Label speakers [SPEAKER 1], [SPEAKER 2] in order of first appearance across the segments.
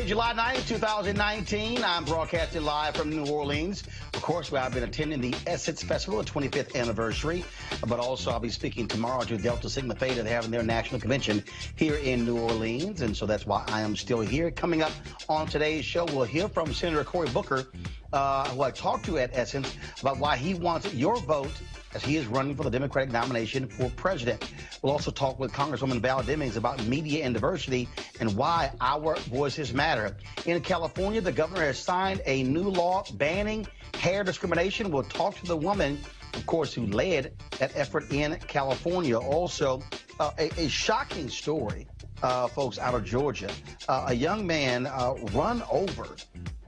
[SPEAKER 1] July 9th, 2019. I'm broadcasting live from New Orleans. Of course, I've been attending the Essence Festival, 25th anniversary, but also I'll be speaking tomorrow to Delta Sigma Theta. They're having their national convention here in New Orleans, and so that's why I am still here. Coming up on today's show, we'll hear from Senator Cory Booker, who I talked to at Essence, about why he wants your vote as he is running for the Democratic nomination for president. We'll also talk with Congresswoman Val Demings about media and diversity and why our voices matter. In California, the governor has signed a new law banning hair discrimination. We'll talk to the woman, of course, who led that effort in California. Also, a shocking story, folks, out of Georgia. A young man run over,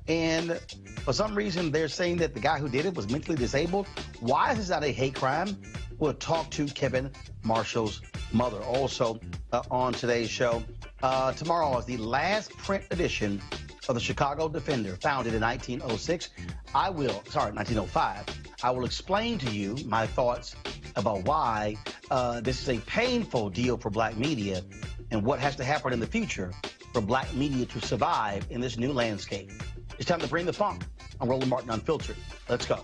[SPEAKER 1] and for some reason, they're saying that the guy who did it was mentally disabled. Why is this not a hate crime? We'll talk to Kevin Marshall's mother. Also on today's show, tomorrow is the last print edition of the Chicago Defender, founded in 1905. I will explain to you my thoughts about why this is a painful deal for black media and what has to happen in the future for black media to survive in this new landscape. It's time to bring the funk. I'm Roland Martin Unfiltered. Let's go.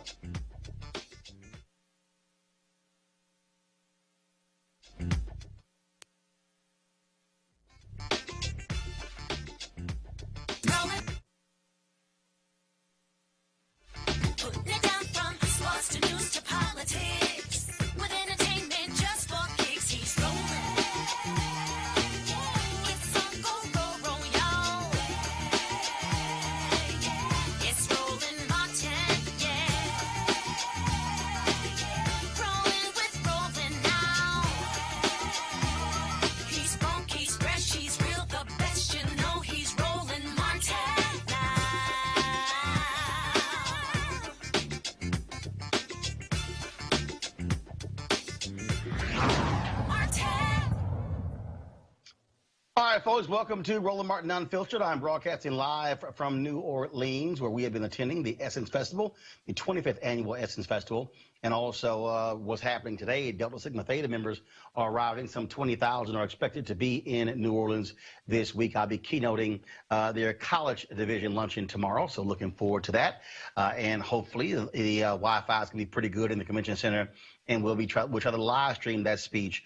[SPEAKER 1] All right, folks, welcome to Roland Martin Unfiltered. I'm broadcasting live from New Orleans, where we have been attending the Essence Festival, the 25th annual Essence Festival, and also what's happening today. Delta Sigma Theta members are arriving. Some 20,000 are expected to be in New Orleans this week. I'll be keynoting their college division luncheon tomorrow, so looking forward to that. And hopefully the Wi-Fi is going to be pretty good in the convention center, and we'll try to live stream that speech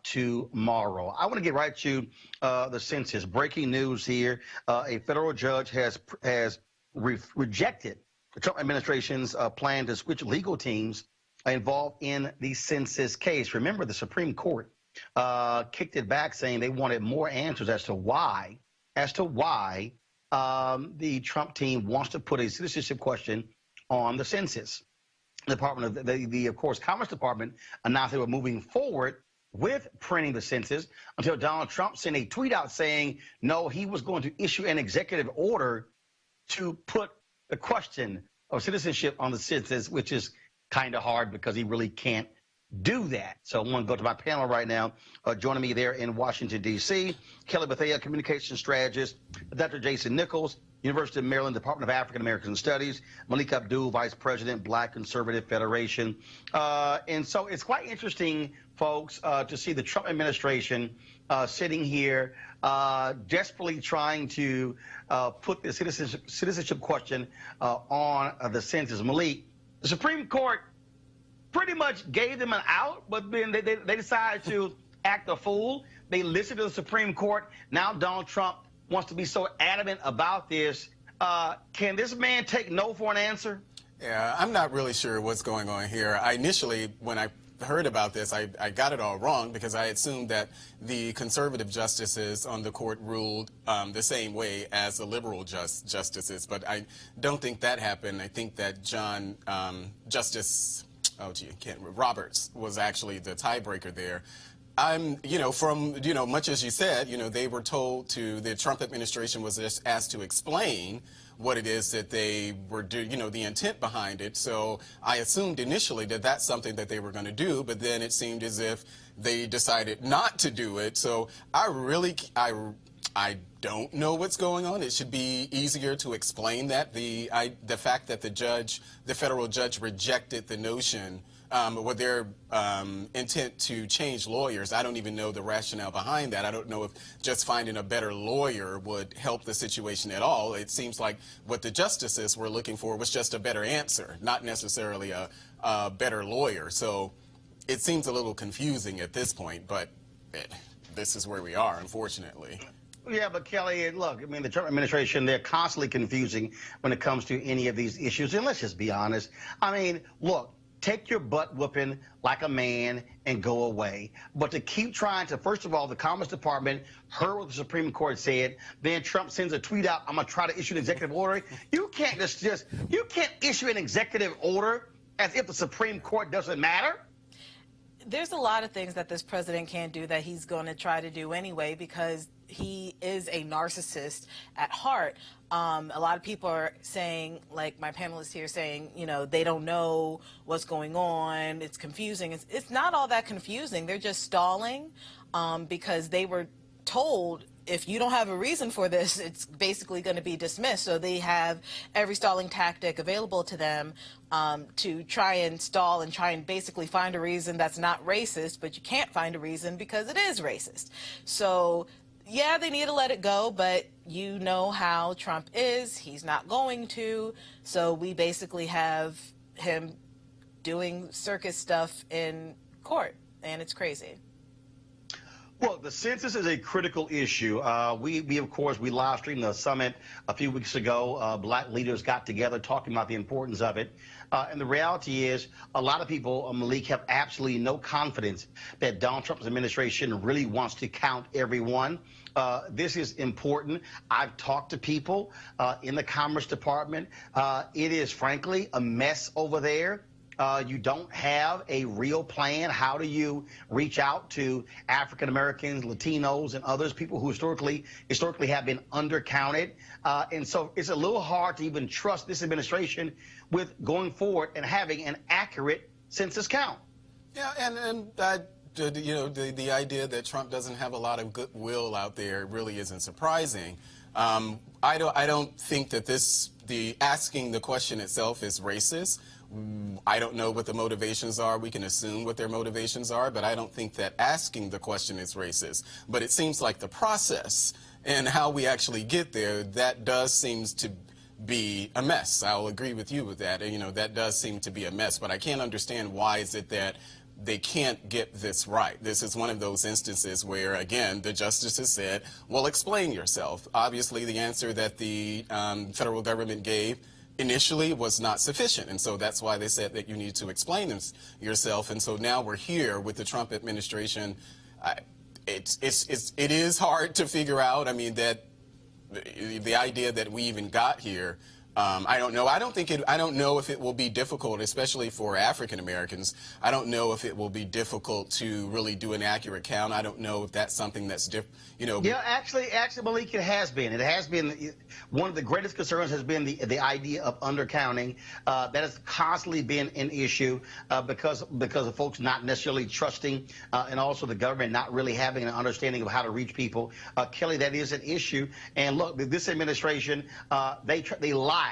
[SPEAKER 1] tomorrow. I want to get right to the census. Breaking news here: a federal judge has rejected the Trump administration's plan to switch legal teams involved in the census case. Remember, the Supreme Court kicked it back, saying they wanted more answers as to why the Trump team wants to put a citizenship question on the census. The Department of of course, Commerce Department announced they were moving forward with printing the census until Donald Trump sent a tweet out saying, no, he was going to issue an executive order to put the question of citizenship on the census, which is kind of hard because he really can't do that. So I'm going to go to my panel right now. Joining me there in Washington, D.C., Kelly Bethea, communication strategist, Dr. Jason Nichols, University of Maryland Department of African American Studies, Malik Abdul, Vice President, Black Conservative Federation. And so it's quite interesting, folks, to see the Trump administration sitting here desperately trying to put the citizenship question on the census. Malik, the Supreme Court pretty much gave them an out, but then they decided to act a fool. They listened to the Supreme Court. Now Donald Trump wants to be so adamant about this. Can this man take no for an answer?
[SPEAKER 2] Yeah, I'm not really sure what's going on here. Initially, when I heard about this, I got it all wrong because I assumed that the conservative justices on the court ruled the same way as the liberal justices, but I don't think that happened. I think that Justice Roberts was actually the tiebreaker there. From much as you said, they were told the Trump administration was just asked to explain what it is that they were doing, the intent behind it. So I assumed initially that that's something that they were going to do, but then it seemed as if they decided not to do it. So I don't know what's going on. It should be easier to explain that. The fact that the federal judge rejected the notion with their intent to change lawyers. I don't even know the rationale behind that. I don't know if just finding a better lawyer would help the situation at all. It seems like what the justices were looking for was just a better answer, not necessarily a better lawyer. So it seems a little confusing at this point, but this is where we are, unfortunately.
[SPEAKER 1] Yeah, but Kelly, look, I mean, the Trump administration, they're constantly confusing when it comes to any of these issues. And let's just be honest. I mean, look, take your butt whooping like a man and go away. But to keep trying to, first of all, the Commerce Department heard what the Supreme Court said. Then Trump sends a tweet out, I'm going to try to issue an executive order. You can't you can't issue an executive order as if the Supreme Court doesn't matter.
[SPEAKER 3] There's a lot of things that this president can't do that he's going to try to do anyway because he is a narcissist at heart. A lot of people are saying, like my panelists here saying, they don't know what's going on. It's confusing. It's not all that confusing. They're just stalling because they were told if you don't have a reason for this, it's basically going to be dismissed. So they have every stalling tactic available to them to try and stall and try and basically find a reason that's not racist, but you can't find a reason because it is racist. So yeah, they need to let it go, but you know how Trump is. He's not going to. So we basically have him doing circus stuff in court, and it's crazy.
[SPEAKER 1] Well, the census is a critical issue. We of course, we live streamed the summit a few weeks ago. Black leaders got together talking about the importance of it. And the reality is a lot of people, Malik, have absolutely no confidence that Donald Trump's administration really wants to count everyone. This is important. I've talked to people in the Commerce Department. It is, frankly, a mess over there. You don't have a real plan. How do you reach out to African Americans, Latinos, and others, people who historically have been undercounted? And so it's a little hard to even trust this administration with going forward and having an accurate census count.
[SPEAKER 2] Yeah, and you know, the idea that Trump doesn't have a lot of goodwill out there really isn't surprising. I don't think that the asking the question itself is racist. I don't know what the motivations are. We can assume what their motivations are, but I don't think that asking the question is racist. But it seems like the process and how we actually get there, that does seems to be a mess. I'll agree with you with that. You know, that does seem to be a mess, but I can't understand why is it that they can't get this right. This is one of those instances where, again, the justices said, well, explain yourself. Obviously, the answer that the federal government gave initially was not sufficient, and so that's why they said that you need to explain yourself. And so now we're here with the Trump administration. It is hard to figure out. I mean, that the idea that we even got here. I don't know. I don't know if it will be difficult, especially for African Americans. I don't know if it will be difficult to really do an accurate count. I don't know if that's something that's you know.
[SPEAKER 1] Yeah, actually, Malik, it has been. It has been one of the greatest concerns has been the idea of undercounting. That has constantly been an issue because of folks not necessarily trusting, and also the government not really having an understanding of how to reach people. Kelly, that is an issue. And look, this administration, they lied.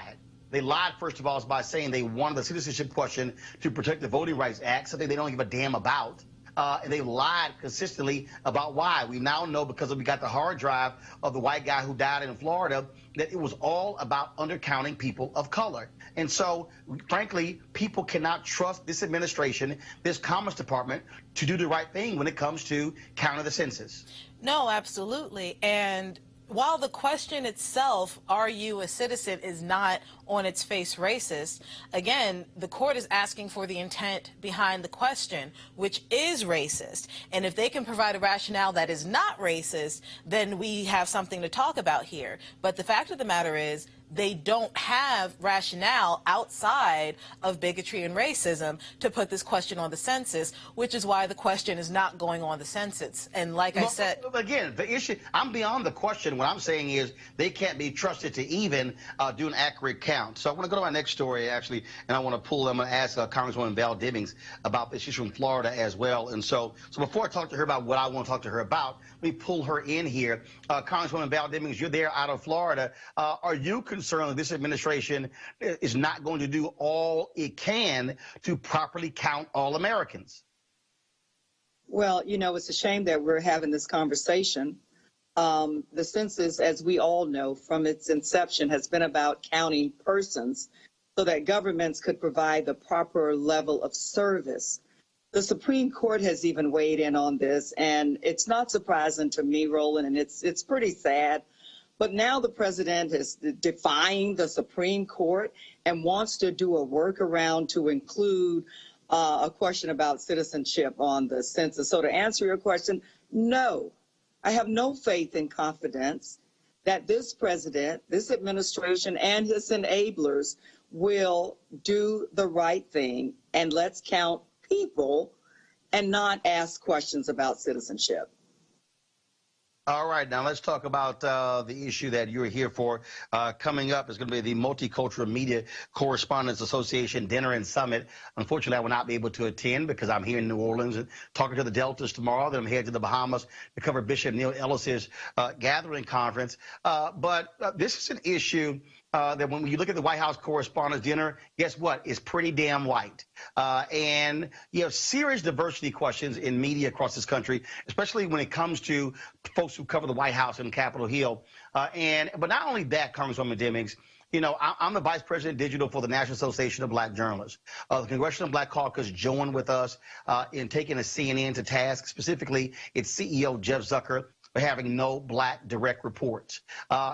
[SPEAKER 1] They lied, first of all, by saying they wanted the citizenship question to protect the Voting Rights Act, something they don't give a damn about. And they lied consistently about why. We now know, because we got the hard drive of the white guy who died in Florida, that it was all about undercounting people of color. And so, frankly, people cannot trust this administration, this Commerce Department, to do the right thing when it comes to counting the census.
[SPEAKER 3] No, absolutely. And while the question itself, are you a citizen, is not on its face racist, again, the court is asking for the intent behind the question, which is racist. And if they can provide a rationale that is not racist, then we have something to talk about here. But the fact of the matter is, they don't have rationale outside of bigotry and racism to put this question on the census, which is why the question is not going on the census. And like I said,
[SPEAKER 1] again, the issue, I'm beyond the question. What I'm saying is they can't be trusted to even do an accurate count. So I want to go to my next story, actually, and I want to pull them and ask Congresswoman Val Demings about this. She's from Florida as well. And so before I talk to her about what I want to talk to her about, let me pull her in here. Congresswoman Val Demings, you're there out of Florida. Are you concerned that this administration is not going to do all it can to properly count all Americans?
[SPEAKER 4] Well, you know, it's a shame that we're having this conversation. The census, as we all know, from its inception has been about counting persons so that governments could provide the proper level of service. The Supreme Court has even weighed in on this, and it's not surprising to me, Roland, and it's pretty sad. But now the president is defying the Supreme Court and wants to do a workaround to include a question about citizenship on the census. So to answer your question, no, I have no faith and confidence that this president, this administration, and his enablers will do the right thing, and let's count people and not ask questions about citizenship.
[SPEAKER 1] All right, now let's talk about the issue that you're here for. Coming up is going to be the Multicultural Media Correspondents Association Dinner and Summit. Unfortunately, I will not be able to attend because I'm here in New Orleans and talking to the Deltas tomorrow. Then I'm headed to the Bahamas to cover Bishop Neil Ellis's gathering conference. But this is an issue that when you look at the White House Correspondents' Dinner, guess what? It's pretty damn white. And you have serious diversity questions in media across this country, especially when it comes to folks who cover the White House and Capitol Hill. But not only that, Congresswoman Demings, you know, I'm the Vice President Digital for the National Association of Black Journalists. The Congressional Black Caucus joined with us in taking a CNN to task, specifically its CEO, Jeff Zucker, for having no black direct reports.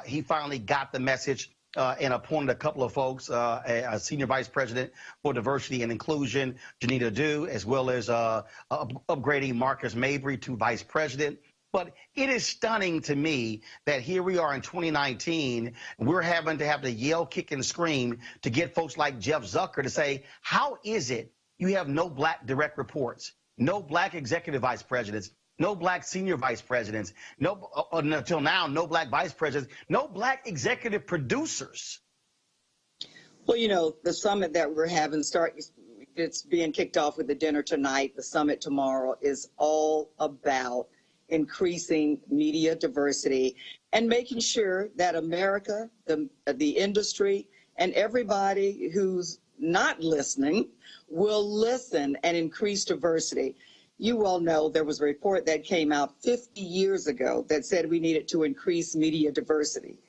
[SPEAKER 1] He finally got the message and appointed a couple of folks, a senior vice president for diversity and inclusion, Janita Dew, as well as upgrading Marcus Mabry to vice president. But it is stunning to me that here we are in 2019, and we're having to yell, kick, and scream to get folks like Jeff Zucker to say, how is it you have no black direct reports, no black executive vice presidents, no black senior vice presidents, no until now, no black vice presidents, no black executive producers?
[SPEAKER 4] Well, you know, the summit that we're having it's being kicked off with the dinner tonight. The summit tomorrow is all about increasing media diversity and making sure that America, the industry, and everybody who's not listening will listen and increase diversity. You all know there was a report that came out 50 years ago that said we needed to increase media diversity.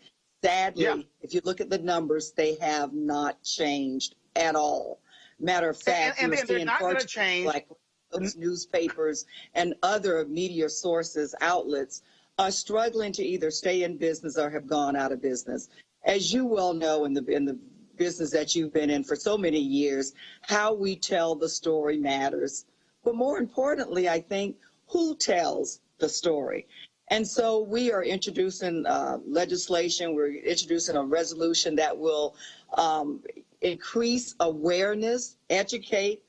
[SPEAKER 4] Sadly, if you look at the numbers, they have not changed at all. Matter of fact,
[SPEAKER 1] and they're not going to change.
[SPEAKER 4] Like those newspapers and other media sources, outlets, are struggling to either stay in business or have gone out of business. As you well know, in the business that you've been in for so many years, how we tell the story matters. But more importantly, I think, who tells the story? And so we are introducing legislation. We're introducing a resolution that will increase awareness, educate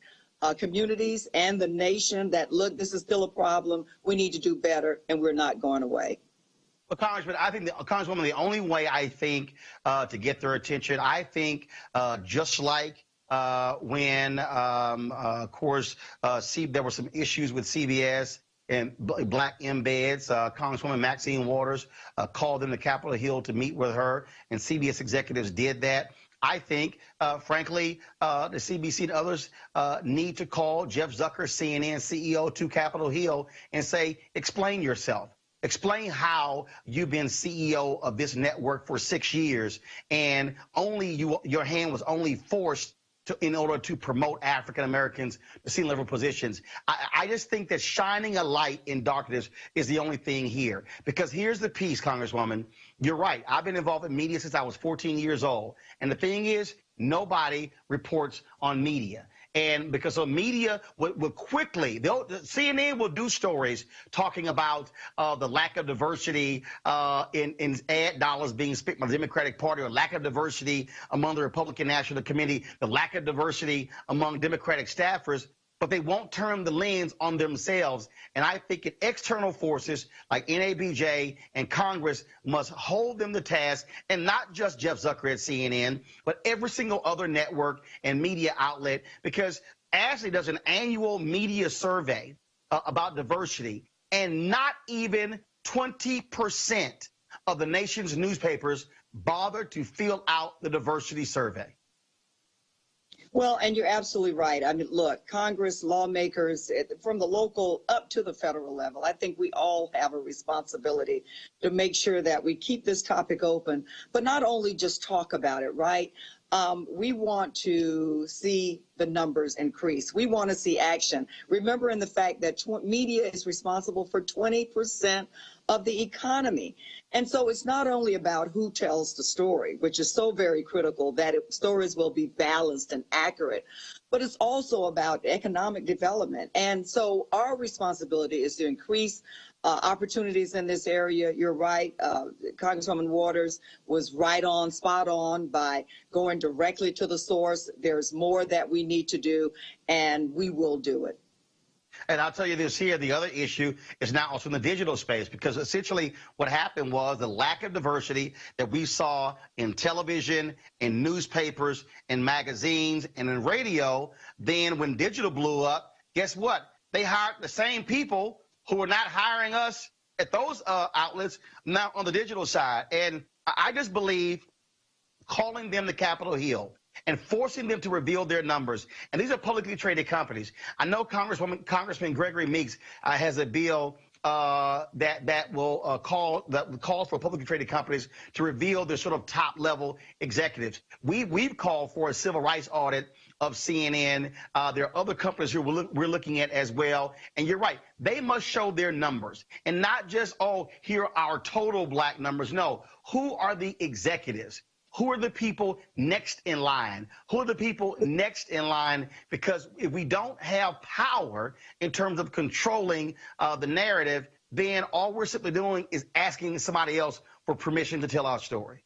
[SPEAKER 4] communities and the nation that, look, this is still a problem. We need to do better, and we're not going away.
[SPEAKER 1] Well, Congressman, I think, Congresswoman, the only way I think to get their attention, I think just like when, of course, there were some issues with CBS and black embeds. Congresswoman Maxine Waters called them to Capitol Hill to meet with her, and CBS executives did that. I think, frankly, the CBC and others need to call Jeff Zucker, CNN CEO, to Capitol Hill and say, explain yourself. Explain how you've been CEO of this network for 6 years, and your hand was only forced in order to promote African Americans to senior level positions. I just think that shining a light in darkness is the only thing here. Because here's the piece, Congresswoman. You're right. I've been involved in media since I was 14 years old. And the thing is, nobody reports on media. And because of media will quickly, CNN will do stories talking about the lack of diversity in ad dollars being spent by the Democratic Party, or lack of diversity among the Republican National Committee, the lack of diversity among Democratic staffers, but they won't turn the lens on themselves. And I think that external forces like NABJ and Congress must hold them to task, and not just Jeff Zucker at CNN, but every single other network and media outlet, because Ashley does an annual media survey about diversity, and not even 20% of the nation's newspapers bother to fill out the diversity survey.
[SPEAKER 4] Well, and you're absolutely right. I mean, look, Congress, lawmakers, from the local up to the federal level, I think we all have a responsibility to make sure that we keep this topic open, but not only just talk about it, right? We want to see the numbers increase. We want to see action. Remembering the fact that media is responsible for 20% of the economy. And so it's not only about who tells the story, which is so very critical, that stories will be balanced and accurate, but it's also about economic development. And so our responsibility is to increase opportunities in this area. You're right. Congresswoman Waters was right on, spot on, by going directly to the source. There's more that we need to do, and we will do it.
[SPEAKER 1] And I'll tell you this here, the other issue is now also in the digital space, because essentially what happened was the lack of diversity that we saw in television, in newspapers, in magazines, and in radio. Then when digital blew up, guess what? They hired the same people who are not hiring us at those outlets now on the digital side. And I just believe calling them to Capitol Hill and forcing them to reveal their numbers. And these are publicly traded companies. I know Congressman Gregory Meeks has a bill that will call for publicly traded companies to reveal their sort of top level executives. We've called for a civil rights audit of CNN. There are other companies who we're looking at as well. And you're right, they must show their numbers, and not just, oh, here are our total black numbers. No, who are the executives? Who are the people next in line? Who are the people next in line? Because if we don't have power in terms of controlling the narrative, then all we're simply doing is asking somebody else for permission to tell our story.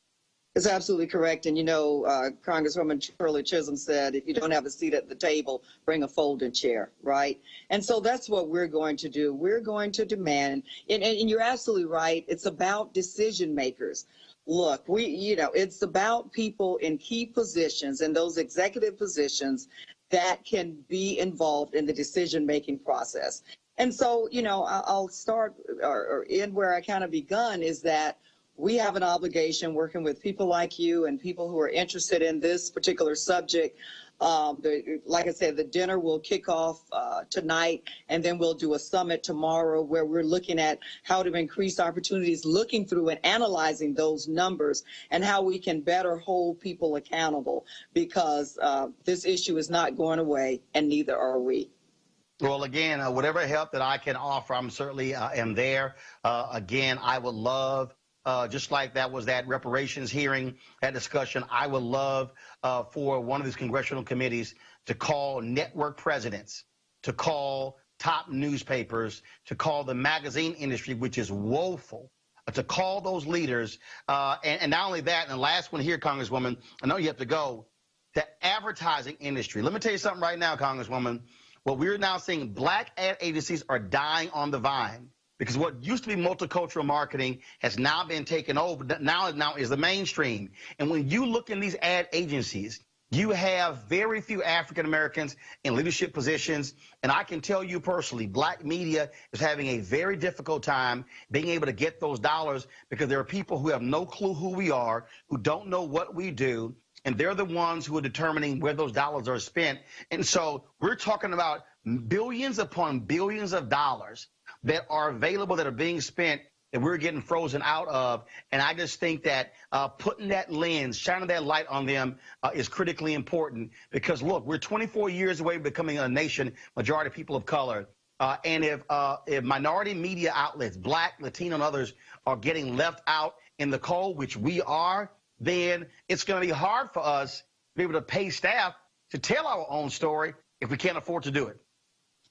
[SPEAKER 4] It's absolutely correct. And, you know, Congresswoman Shirley Chisholm said, if you don't have a seat at the table, bring a folding chair, right? And so that's what we're going to do. We're going to demand, and you're absolutely right, it's about decision makers. Look, it's about people in key positions, in those executive positions, that can be involved in the decision-making process. And so, you know, I'll start or end where I kind of begun, is that we have an obligation working with people like you and people who are interested in this particular subject. Like I said, the dinner will kick off tonight, and then we'll do a summit tomorrow where we're looking at how to increase opportunities, looking through and analyzing those numbers, and how we can better hold people accountable, because this issue is not going away, and neither are we.
[SPEAKER 1] Well, again, whatever help that I can offer, I'm certainly am there. Again, I would love, just like that was that reparations hearing, that discussion, I would love for one of these congressional committees to call network presidents, to call top newspapers, to call the magazine industry, which is woeful, to call those leaders. And not only that, and the last one here, Congresswoman, I know you have to go, the advertising industry. Let me tell you something right now, Congresswoman. What we're now seeing, black ad agencies are dying on the vine, because what used to be multicultural marketing has now been taken over. Now is the mainstream. And when you look in these ad agencies, you have very few African Americans in leadership positions. And I can tell you personally, black media is having a very difficult time being able to get those dollars, because there are people who have no clue who we are, who don't know what we do, and they're the ones who are determining where those dollars are spent. And so we're talking about billions upon billions of dollars that are available, that are being spent, that we're getting frozen out of. And I just think that putting that lens, shining that light on them is critically important, because, look, we're 24 years away from becoming a nation, majority people of color. And if minority media outlets, black, Latino, and others, are getting left out in the cold, which we are, then it's going to be hard for us to be able to pay staff to tell our own story if we can't afford to do it.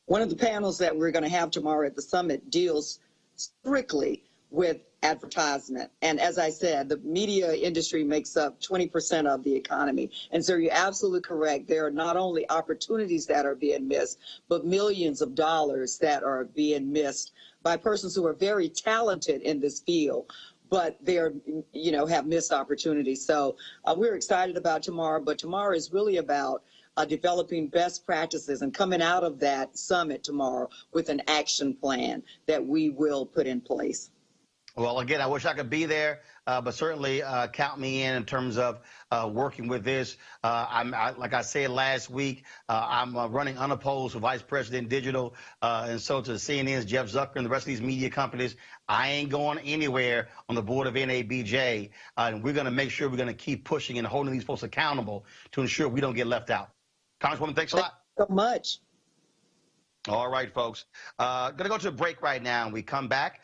[SPEAKER 4] One of the panels that we're going to have tomorrow at the summit deals strictly with advertisement. And as I said, the media industry makes up 20% of the economy. And so you're absolutely correct. There are not only opportunities that are being missed, but millions of dollars that are being missed by persons who are very talented in this field, but they're, have missed opportunities. So we're excited about tomorrow, but tomorrow is really about developing best practices and coming out of that summit tomorrow with an action plan that we will put in place.
[SPEAKER 1] Well, again, I wish I could be there, but certainly count me in terms of working with this. Like I said last week, I'm running unopposed for Vice President Digital. And so to CNN's Jeff Zucker and the rest of these media companies, I ain't going anywhere on the board of NABJ. And we're going to make sure we're going to keep pushing and holding these folks accountable to ensure we don't get left out. Congresswoman, thanks a lot.
[SPEAKER 4] Thank you so much.
[SPEAKER 1] All right, folks. Going to go to a break right now. When we come back,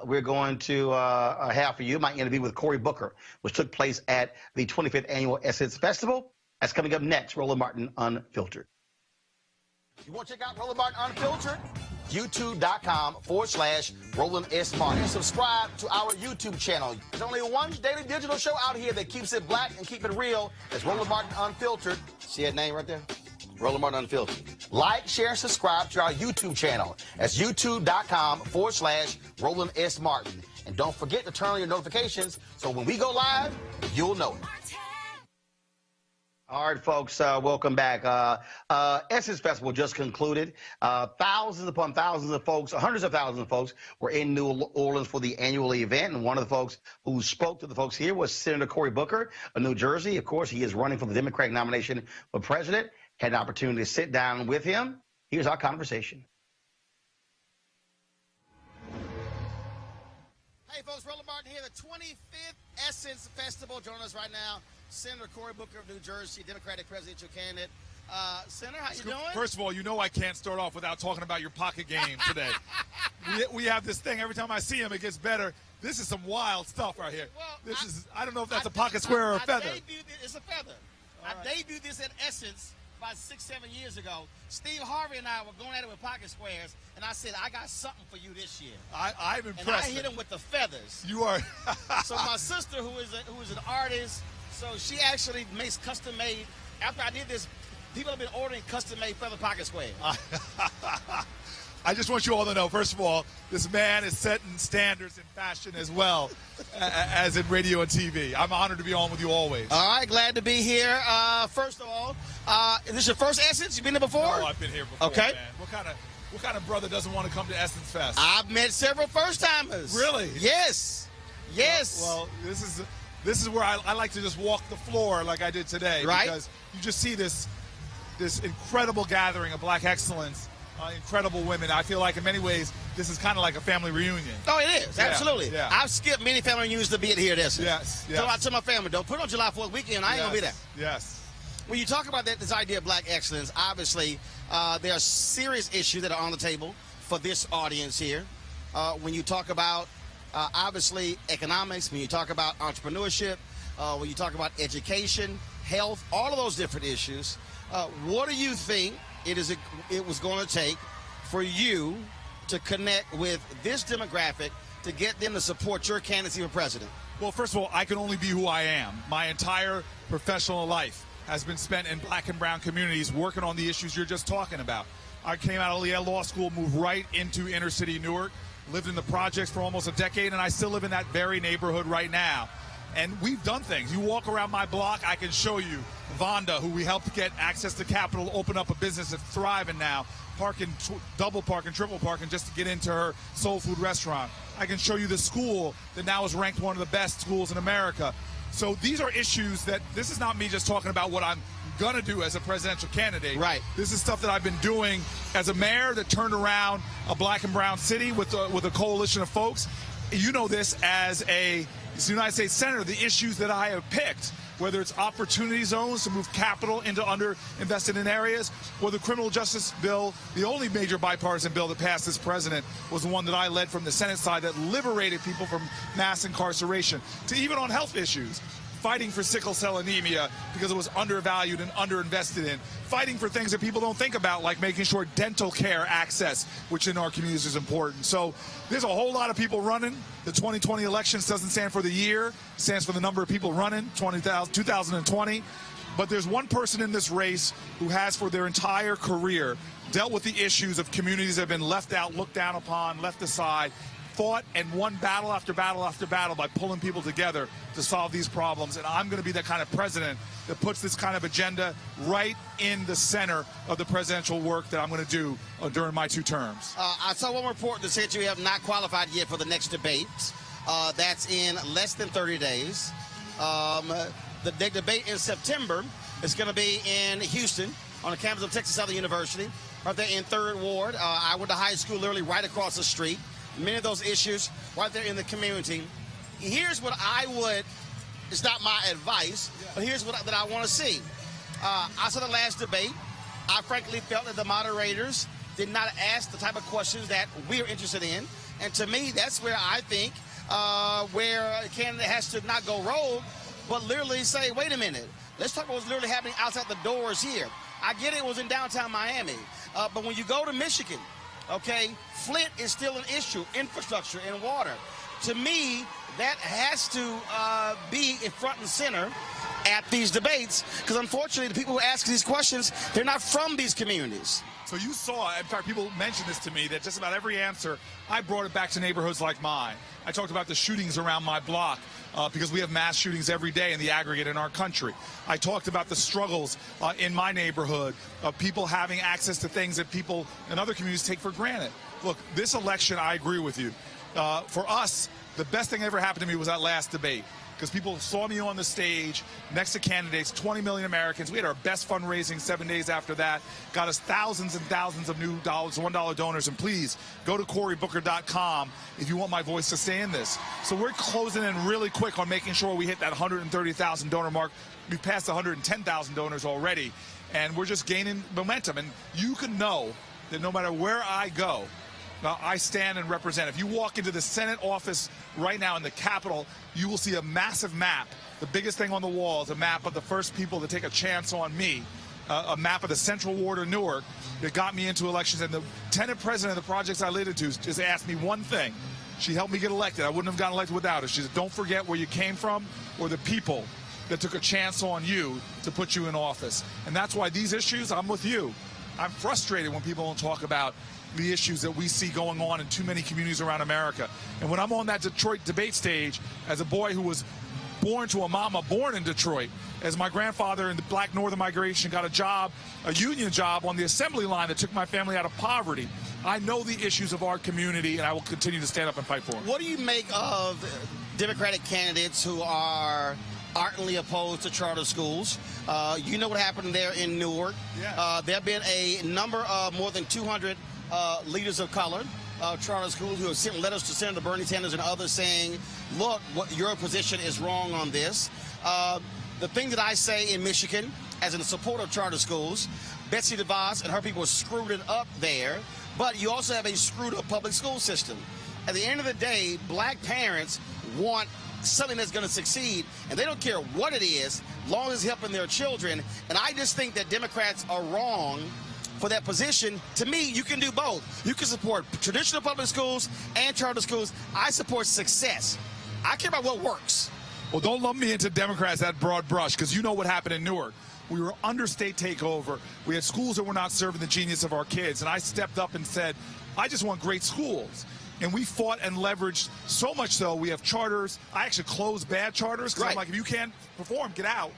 [SPEAKER 1] we're going to have for you my interview with Cory Booker, which took place at the 25th Annual Essence Festival. That's coming up next, Roland Martin Unfiltered. You want to check out Roland Martin Unfiltered? YouTube.com/Roland S. Martin. Subscribe to our YouTube channel. There's only one daily digital show out here that keeps it black and keep it real. It's Roland Martin Unfiltered. See that name right there? Roland Martin Unfiltered. Like, share, and subscribe to our YouTube channel. That's youtube.com/Roland S. Martin. And don't forget to turn on your notifications so when we go live, you'll know it. All right, folks, welcome back. Essence Festival just concluded. Thousands upon thousands of folks, hundreds of thousands of folks were in New Orleans for the annual event. And one of the folks who spoke to the folks here was Senator Cory Booker of New Jersey. Of course, he is running for the Democratic nomination for president. Had an opportunity to sit down with him. Here's our conversation.
[SPEAKER 5] Hey, folks, Roland Martin here, the 25th Essence Festival. Joining us right now, Senator Cory Booker of New Jersey, Democratic presidential candidate. Senator, how you doing?
[SPEAKER 6] First of all, you know I can't start off without talking about your pocket game today. we have this thing. Every time I see him, it gets better. This is some wild stuff right here.
[SPEAKER 5] Well,
[SPEAKER 6] I don't know if that's a pocket square or a feather.
[SPEAKER 5] It's a feather.
[SPEAKER 6] All
[SPEAKER 5] I
[SPEAKER 6] right.
[SPEAKER 5] debuted this at Essence about 6-7 years ago. Steve Harvey and I were going at it with pocket squares, and I said, I got something for you this year.
[SPEAKER 6] I'm impressed.
[SPEAKER 5] And I hit him with the feathers.
[SPEAKER 6] You are.
[SPEAKER 5] So my sister, who is an artist, so she actually makes custom-made. After I did this, people have been ordering custom-made feather pocket squares.
[SPEAKER 6] I just want you all to know, first of all, this man is setting standards in fashion as well as in radio and TV. I'm honored to be on with you always.
[SPEAKER 5] All right, glad to be here. First of all, is this your first Essence? You been there before?
[SPEAKER 6] No, I've been here before,
[SPEAKER 5] Okay.
[SPEAKER 6] man. What kind of brother doesn't want to come to Essence Fest?
[SPEAKER 5] I've met several first-timers.
[SPEAKER 6] Really?
[SPEAKER 5] Yes. Yes.
[SPEAKER 6] Well, this is where I like to just walk the floor like I did today.
[SPEAKER 5] Right.
[SPEAKER 6] Because you just see this incredible gathering of black excellence, incredible women. I feel like in many ways this is kind of like a family reunion.
[SPEAKER 5] Oh, it is. Absolutely.
[SPEAKER 6] Yeah.
[SPEAKER 5] I've skipped many family reunions to be here at Essence.
[SPEAKER 6] Yes.
[SPEAKER 5] So I tell my family, don't put it on July 4th weekend. I ain't going to be there.
[SPEAKER 6] Yes.
[SPEAKER 5] When you talk about this idea of black excellence, obviously there are serious issues that are on the table for this audience here. When you talk about, obviously, economics, when you talk about entrepreneurship, when you talk about education, health, all of those different issues, what do you think it was going to take for you to connect with this demographic to get them to support your candidacy for president?
[SPEAKER 6] Well, first of all, I can only be who I am. My entire professional life has been spent in black and brown communities working on the issues you're just talking about. I came out of Yale Law School, moved right into inner city Newark, lived in the projects for almost a decade, and I still live in that very neighborhood right now. And we've done things. You walk around my block, I can show you Vonda, who we helped get access to capital, open up a business that's thriving now, double parking, triple parking, just to get into her soul food restaurant. I can show you the school that now is ranked one of the best schools in America. So these are issues that, this is not me just talking about what I'm going to do as a presidential candidate.
[SPEAKER 5] Right.
[SPEAKER 6] This is stuff that I've been doing as a mayor that turned around a black and brown city with a coalition of folks. You know this as a United States Senator, the issues that I have picked, whether it's opportunity zones to move capital into underinvested in areas, or the criminal justice bill, the only major bipartisan bill that passed this president was the one that I led from the Senate side that liberated people from mass incarceration, to even on health issues. Fighting for sickle cell anemia because it was undervalued and underinvested in. Fighting for things that people don't think about, like making sure dental care access, which in our communities is important. So there's a whole lot of people running. The 2020 elections doesn't stand for the year. It stands for the number of people running, 2020. But there's one person in this race who has for their entire career dealt with the issues of communities that have been left out, looked down upon, left aside, fought and won battle after battle after battle by pulling people together to solve these problems. And I'm going to be that kind of president that puts this kind of agenda right in the center of the presidential work that I'm going to do during my 2 terms.
[SPEAKER 5] I saw one report that said you have not qualified yet for the next debate. That's in less than 30 days. The debate in September is going to be in Houston on the campus of Texas Southern University, right there in 3rd Ward. I went to high school literally right across the street. Many of those issues right there in the community. Here's what it's not my advice, but here's what that I want to see. I saw the last debate. I frankly felt that the moderators did not ask the type of questions that we're interested in. And to me, that's where I think where a candidate has to not go rogue, but literally say, wait a minute, let's talk about what's literally happening outside the doors here. I get it was in downtown Miami, but when you go to Michigan, okay, Flint is still an issue, infrastructure and water. To me, that has to be in front and center. at these debates, because unfortunately the people who ask these questions, they're not from these communities.
[SPEAKER 6] So you saw, in fact, people mentioned this to me, that just about every answer, I brought it back to neighborhoods like mine. I talked about the shootings around my block because we have mass shootings every day in the aggregate in our country. I talked about the struggles in my neighborhood of people having access to things that people in other communities take for granted. Look, this election, I agree with you. For us, the best thing that ever happened to me was that last debate, because people saw me on the stage next to candidates, 20 million Americans. We had our best fundraising 7 days after that, got us thousands and thousands of new dollars, $1 donors. And please go to CoryBooker.com if you want my voice to stay in this. So we're closing in really quick on making sure we hit that 130,000 donor mark. We've passed 110,000 donors already, and we're just gaining momentum. And you can know that no matter where I go, I stand and represent. If you walk into the Senate office right now in the Capitol, you will see a massive map. The biggest thing on the wall is a map of the first people to take a chance on me, a map of the Central Ward of Newark that got me into elections. And the tenant president of the projects I lived into just asked me one thing. She helped me get elected. I wouldn't have gotten elected without her. She said, don't forget where you came from or the people that took a chance on you to put you in office. And that's why these issues, I'm with you. I'm frustrated when people don't talk about the issues that we see going on in too many communities around America. And when I'm on that Detroit debate stage, as a boy who was born to a mama born in Detroit, as my grandfather in the Black Northern Migration got a job, a union job on the assembly line that took my family out of poverty, I know the issues of our community, and I will continue to stand up and fight for them.
[SPEAKER 5] What do you make of Democratic candidates who are ardently opposed to charter schools? You know what happened there in Newark.
[SPEAKER 6] Yeah.
[SPEAKER 5] There have been a number of more than 200 leaders of color, charter schools, who have sent letters to Senator Bernie Sanders and others saying, look, what your position is wrong on this. The thing that I say in Michigan, as in support of charter schools, Betsy DeVos and her people screwed it up there, but you also have a screwed up public school system. At the end of the day, black parents want something that's going to succeed, and they don't care what it is, long as it's helping their children. And I just think that Democrats are wrong for that position. To me, you can do both. You can support traditional public schools and charter schools. I support success. I care about what works.
[SPEAKER 6] Well, don't lump me into Democrats that broad brush, because you know what happened in Newark. We were under state takeover. We had schools that were not serving the genius of our kids. And I stepped up and said, I just want great schools. And we fought and leveraged so much so we have charters. I actually closed bad charters because I'm like, if you can't perform, get out.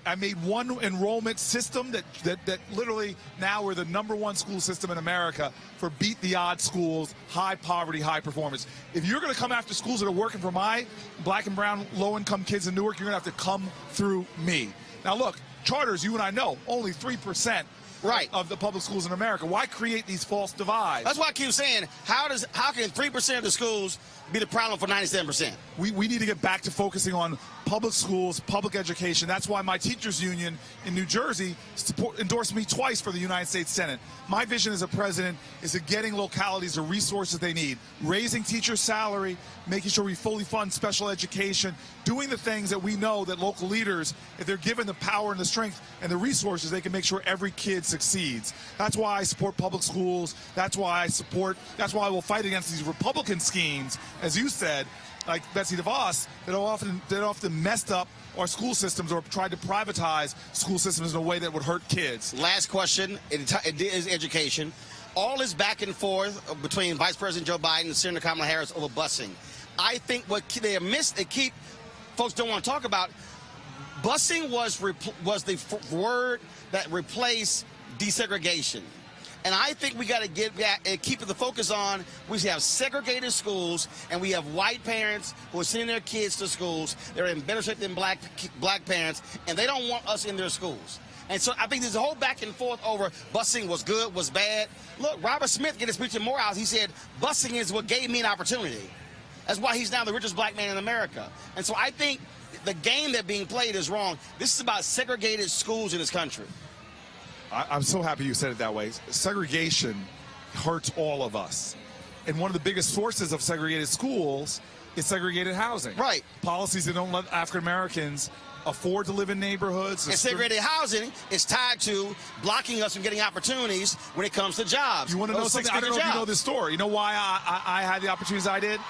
[SPEAKER 6] I made one enrollment system that literally now we're the #1 school system in America for beat the odds schools, high poverty, high performance. If you're going to come after schools that are working for my black and brown low-income kids in Newark, you're going to have to come through me. Now, look, charters, you and I know, only 3% of the public schools in America. Why create these false divides?
[SPEAKER 5] That's why I keep saying, how can 3% of the schools be the problem for 97%?
[SPEAKER 6] We need to get back to focusing on public schools, public education. That's why my teachers union in New Jersey endorsed me twice for the United States Senate. My vision as a president is to getting localities the resources they need, raising teacher salary, making sure we fully fund special education, doing the things that we know that local leaders, if they're given the power and the strength and the resources, they can make sure every kid succeeds. That's why I support public schools. That's why I will fight against these Republican schemes, as you said, like Betsy DeVos, that often messed up our school systems or tried to privatize school systems in a way that would hurt kids.
[SPEAKER 5] Last question, it is education. All this back and forth between Vice President Joe Biden and Senator Kamala Harris over busing. I think what they have missed, folks don't want to talk about, busing was the word that replaced desegregation. And I think we got to get back and keep the focus on, we have segregated schools, and we have white parents who are sending their kids to schools. They're in better shape than black parents, and they don't want us in their schools. And so I think there's a whole back and forth over busing was good, was bad. Look, Robert Smith gave a speech in Morehouse. He said, busing is what gave me an opportunity. That's why he's now the richest black man in America. And so I think the game that's being played is wrong. This is about segregated schools in this country.
[SPEAKER 6] I'm so happy you said it that way. Segregation hurts all of us. And one of the biggest sources of segregated schools is segregated housing.
[SPEAKER 5] Right.
[SPEAKER 6] Policies that don't let African Americans afford to live in neighborhoods.
[SPEAKER 5] And segregated housing is tied to blocking us from getting opportunities when it comes to jobs.
[SPEAKER 6] You want to know something? I don't know if you know this story. You know why I had the opportunities I did?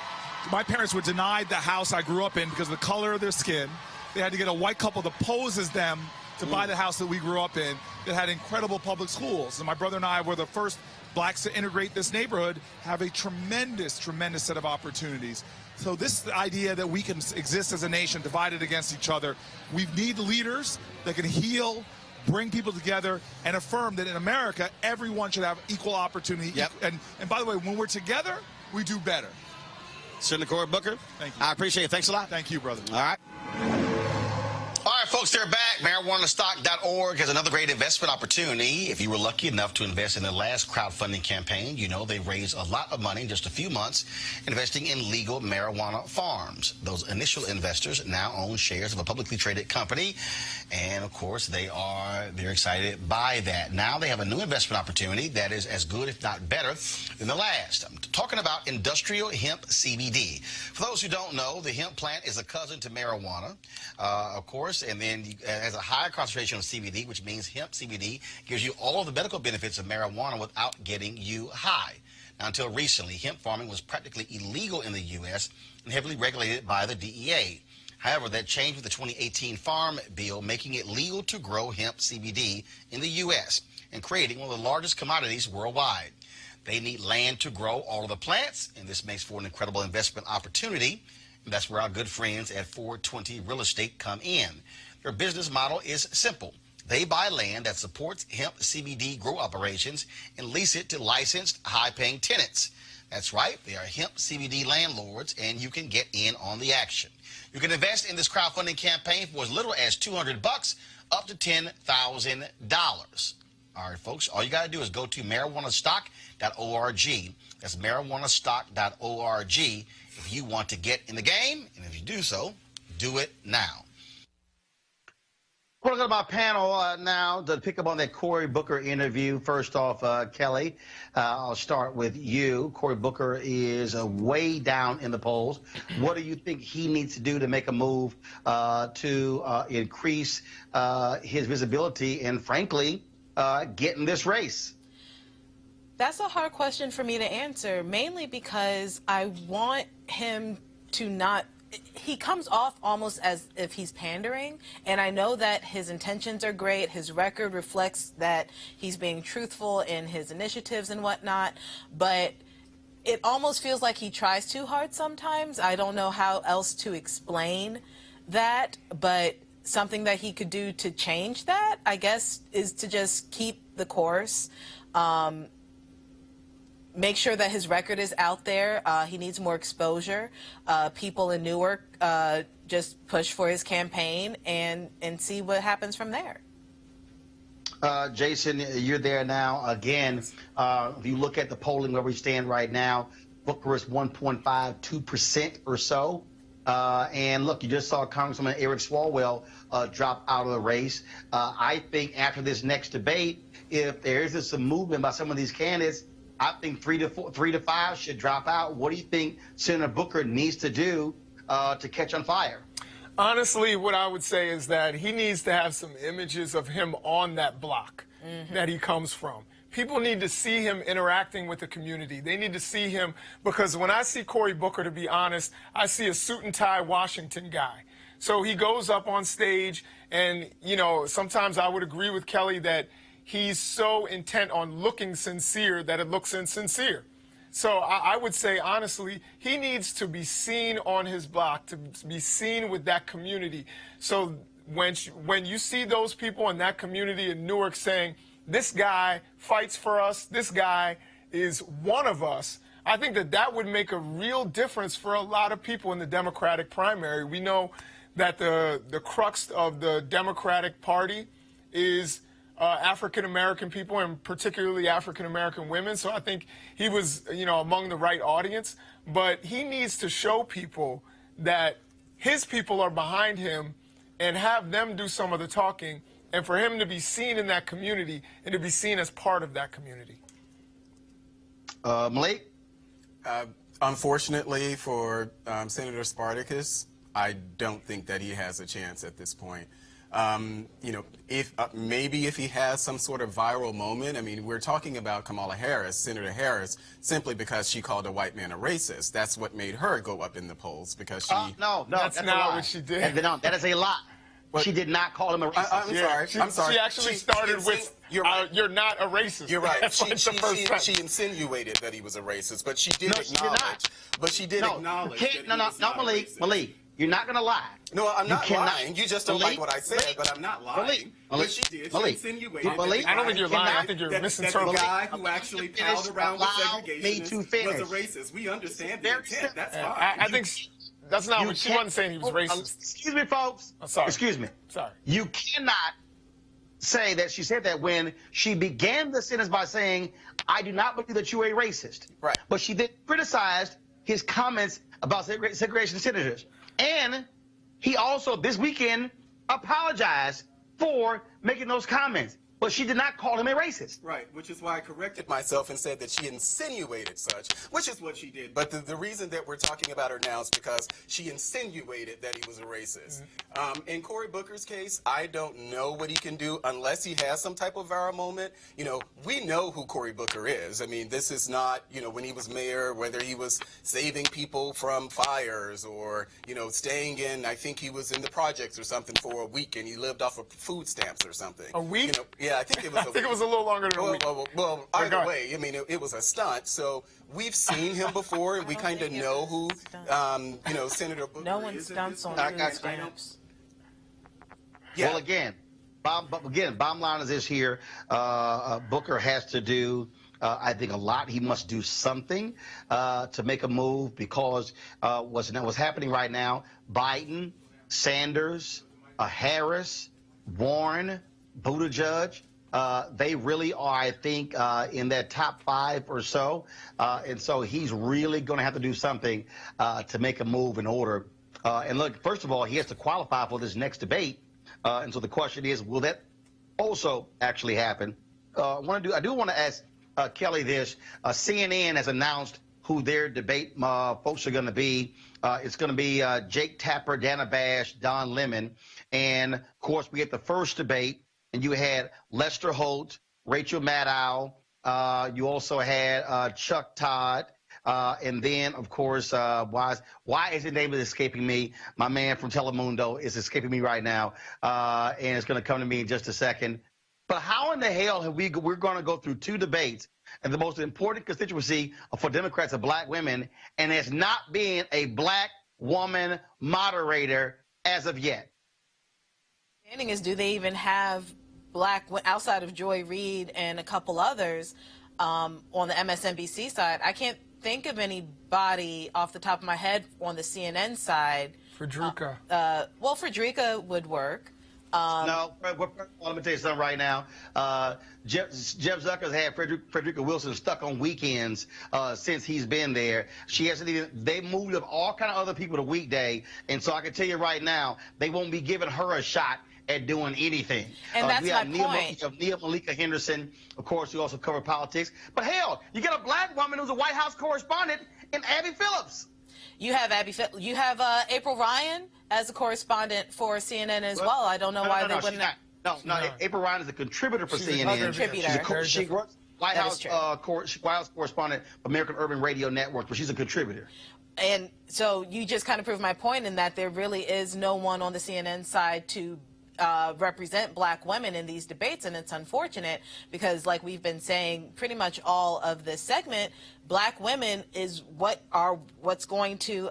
[SPEAKER 6] My parents were denied the house I grew up in because of the color of their skin. they had to get a white couple to pose as them to buy the house that we grew up in that had incredible public schools. And my brother and I were the first blacks to integrate this neighborhood, have a tremendous, tremendous set of opportunities. So this idea that we can exist as a nation divided against each other, we need leaders that can heal, bring people together, and affirm that in America, everyone should have equal opportunity.
[SPEAKER 5] Yep.
[SPEAKER 6] And by the way, when we're together, we do better.
[SPEAKER 5] Senator Cory Booker,
[SPEAKER 6] Thank you.
[SPEAKER 5] I appreciate it. Thanks a lot.
[SPEAKER 6] Thank you, brother.
[SPEAKER 5] All right. All right, folks, they're back. MarijuanaStock.org has another great investment opportunity. If you were lucky enough to invest in the last crowdfunding campaign, you know they raised a lot of money in just a few months investing in legal marijuana farms. Those initial investors now own shares of a publicly traded company, and of course they're excited by that. Now they have a new investment opportunity that is as good, if not better, than the last. I'm talking about industrial hemp CBD. For those who don't know, the hemp plant is a cousin to marijuana, of course, and then has a higher concentration of CBD, which means hemp CBD gives you all of the medical benefits of marijuana without getting you high. Now, until recently, hemp farming was practically illegal in the U.S. and heavily regulated by the DEA. However, that changed with the 2018 Farm Bill, making it legal to grow hemp CBD in the U.S. and creating one of the largest commodities worldwide. They need land to grow all of the plants, and this makes for an incredible investment opportunity. And that's where our good friends at 420 Real Estate come in. Their business model is simple. They buy land that supports hemp CBD grow operations and lease it to licensed, high-paying tenants. That's right, they are hemp CBD landlords, and you can get in on the action. You can invest in this crowdfunding campaign for as little as $200 up to $10,000. All right, folks, all you got to do is go to marijuanastock.org. That's marijuanastock.org if you want to get in the game, and if you do so, do it now.
[SPEAKER 1] We're going to go to my panel now to pick up on that Cory Booker interview. First off, Kelly, I'll start with you. Cory Booker is way down in the polls. What do you think he needs to do to make a move to increase his visibility and, frankly, get in this race?
[SPEAKER 3] That's a hard question for me to answer, mainly because I want him to not. He comes off almost as if he's pandering, and I know that his intentions are great. His record reflects that he's being truthful in his initiatives and whatnot, but it almost feels like he tries too hard sometimes. I don't know how else to explain that, but something that he could do to change that, I guess, is to just keep the course. Make sure that his record is out there. He needs more exposure. People in Newark just push for his campaign and see what happens from there.
[SPEAKER 1] Jason, you're there now. Again, if you look at the polling where we stand right now, Booker is 1.52% or so. And look, you just saw Congresswoman Eric Swalwell drop out of the race. I think after this next debate, if there is some movement by some of these candidates, I think 3 to 5 should drop out. What do you think Senator Booker needs to do to catch on fire?
[SPEAKER 7] Honestly, what I would say is that he needs to have some images of him on that block that he comes from. People need to see him interacting with the community. They need to see him, because when I see Cory Booker, to be honest, I see a suit and tie Washington guy. So he goes up on stage, and, you know, sometimes I would agree with Kelly that he's so intent on looking sincere that it looks insincere. So I would say, honestly, he needs to be seen on his block, to be seen with that community. So when you see those people in that community in Newark saying, this guy fights for us, this guy is one of us, I think that that would make a real difference for a lot of people in the Democratic primary. We know that the crux of the Democratic Party is African-American people, and particularly African-American women. So I think he was, you know, among the right audience. But he needs to show people that his people are behind him and have them do some of the talking, and for him to be seen in that community and to be seen as part of that community.
[SPEAKER 1] Malik?
[SPEAKER 2] Unfortunately for Senator Spartacus, I don't think that he has a chance at this point. You know, if maybe if he has some sort of viral moment. I mean, we're talking about Kamala Harris, Senator Harris, simply because she called a white man a racist. That's what made her go up in the polls, because she.
[SPEAKER 1] No,
[SPEAKER 7] that's
[SPEAKER 1] not
[SPEAKER 7] a lie. What she did.
[SPEAKER 1] That is a lie. She did not call him a racist.
[SPEAKER 2] I'm sorry.
[SPEAKER 7] She actually started with, you're not a racist.
[SPEAKER 2] You're right.
[SPEAKER 7] She
[SPEAKER 2] insinuated that he was a racist, but she did acknowledge. But she did acknowledge.
[SPEAKER 1] Malik, you're not going to lie.
[SPEAKER 2] No, I'm not lying. You just don't like what I said, but I'm not lying. But she did. She insinuated.
[SPEAKER 7] I don't think you're lying. I think you're misinterpreting.
[SPEAKER 2] The guy who actually palled around with segregation was a racist. We understand the intent. That's fine.
[SPEAKER 7] I think that's not what she wasn't saying. He was racist.
[SPEAKER 1] Excuse me, folks.
[SPEAKER 7] I'm sorry.
[SPEAKER 1] Excuse me.
[SPEAKER 7] Sorry.
[SPEAKER 1] You cannot say that she said that when she began the sentence by saying, "I do not believe that you are a racist."
[SPEAKER 2] Right.
[SPEAKER 1] But she then criticized his comments about segregation senators. And he also, this weekend, apologized for making those comments. But she did not call him a racist.
[SPEAKER 2] Right, which is why I corrected myself and said that she insinuated such, which is what she did. But the reason that we're talking about her now is because she insinuated that he was a racist. In Cory Booker's case, I don't know what he can do unless he has some type of viral moment. You know, we know who Cory Booker is. I mean, this is not, you know, when he was mayor, whether he was saving people from fires or, you know, staying in, I think he was in the projects or something for a week and he lived off of food stamps or something.
[SPEAKER 7] A week?
[SPEAKER 2] You know, yeah, I think it was.
[SPEAKER 7] I think it was a little longer than a week.
[SPEAKER 2] Well, either way, I mean, it was a stunt. So we've seen him before, and we kind of know who, you know, Senator Booker is.
[SPEAKER 3] No one stunts on food stamps.
[SPEAKER 1] Yeah. Well, again, bottom line is this here. Booker has to do, I think, a lot. He must do something to make a move, because what's happening right now, Biden, Sanders, Harris, Warren, Buttigieg, they really are, I think, in that top 5 or so. And so he's really going to have to do something to make a move in order. And look, first of all, he has to qualify for this next debate. And so the question is, will that also actually happen? I do want to ask Kelly this. CNN has announced who their debate folks are going to be. It's going to be Jake Tapper, Dana Bash, Don Lemon. And, of course, we get the first debate. And you had Lester Holt, Rachel Maddow. You also had Chuck Todd. And then, of course, why is his name escaping me? My man from Telemundo is escaping me right now. And it's going to come to me in just a second. But how in the hell have we're going to go through 2 debates, and the most important constituency for Democrats are black women, and there's not been a black woman moderator as of yet?
[SPEAKER 3] Is, do they even have black, outside of Joy Reid and a couple others on the MSNBC side? I can't think of anybody off the top of my head on the CNN side.
[SPEAKER 7] Frederica.
[SPEAKER 3] Well, Frederica would work.
[SPEAKER 1] No, let me tell you something right now. Jeff Zucker's had Frederica Wilson stuck on weekends since he's been there. She hasn't even. They moved up all kind of other people to weekday, and so I can tell you right now, they won't be giving her a shot at doing anything.
[SPEAKER 3] And that's my point.
[SPEAKER 1] We have Malika Henderson, of course, who also covered politics. But hell, you get a black woman who's a White House correspondent in Abby Phillips.
[SPEAKER 3] You have You have April Ryan as a correspondent for CNN as well. I don't know why they wouldn't.
[SPEAKER 1] No. April Ryan is a contributor for CNN.
[SPEAKER 3] Contributor.
[SPEAKER 1] She works White House correspondent for American Urban Radio Network, but she's a contributor.
[SPEAKER 3] And so you just kind of proved my point in that there really is no one on the CNN side to represent black women in these debates, and it's unfortunate because, like we've been saying pretty much all of this segment, black women is what's going to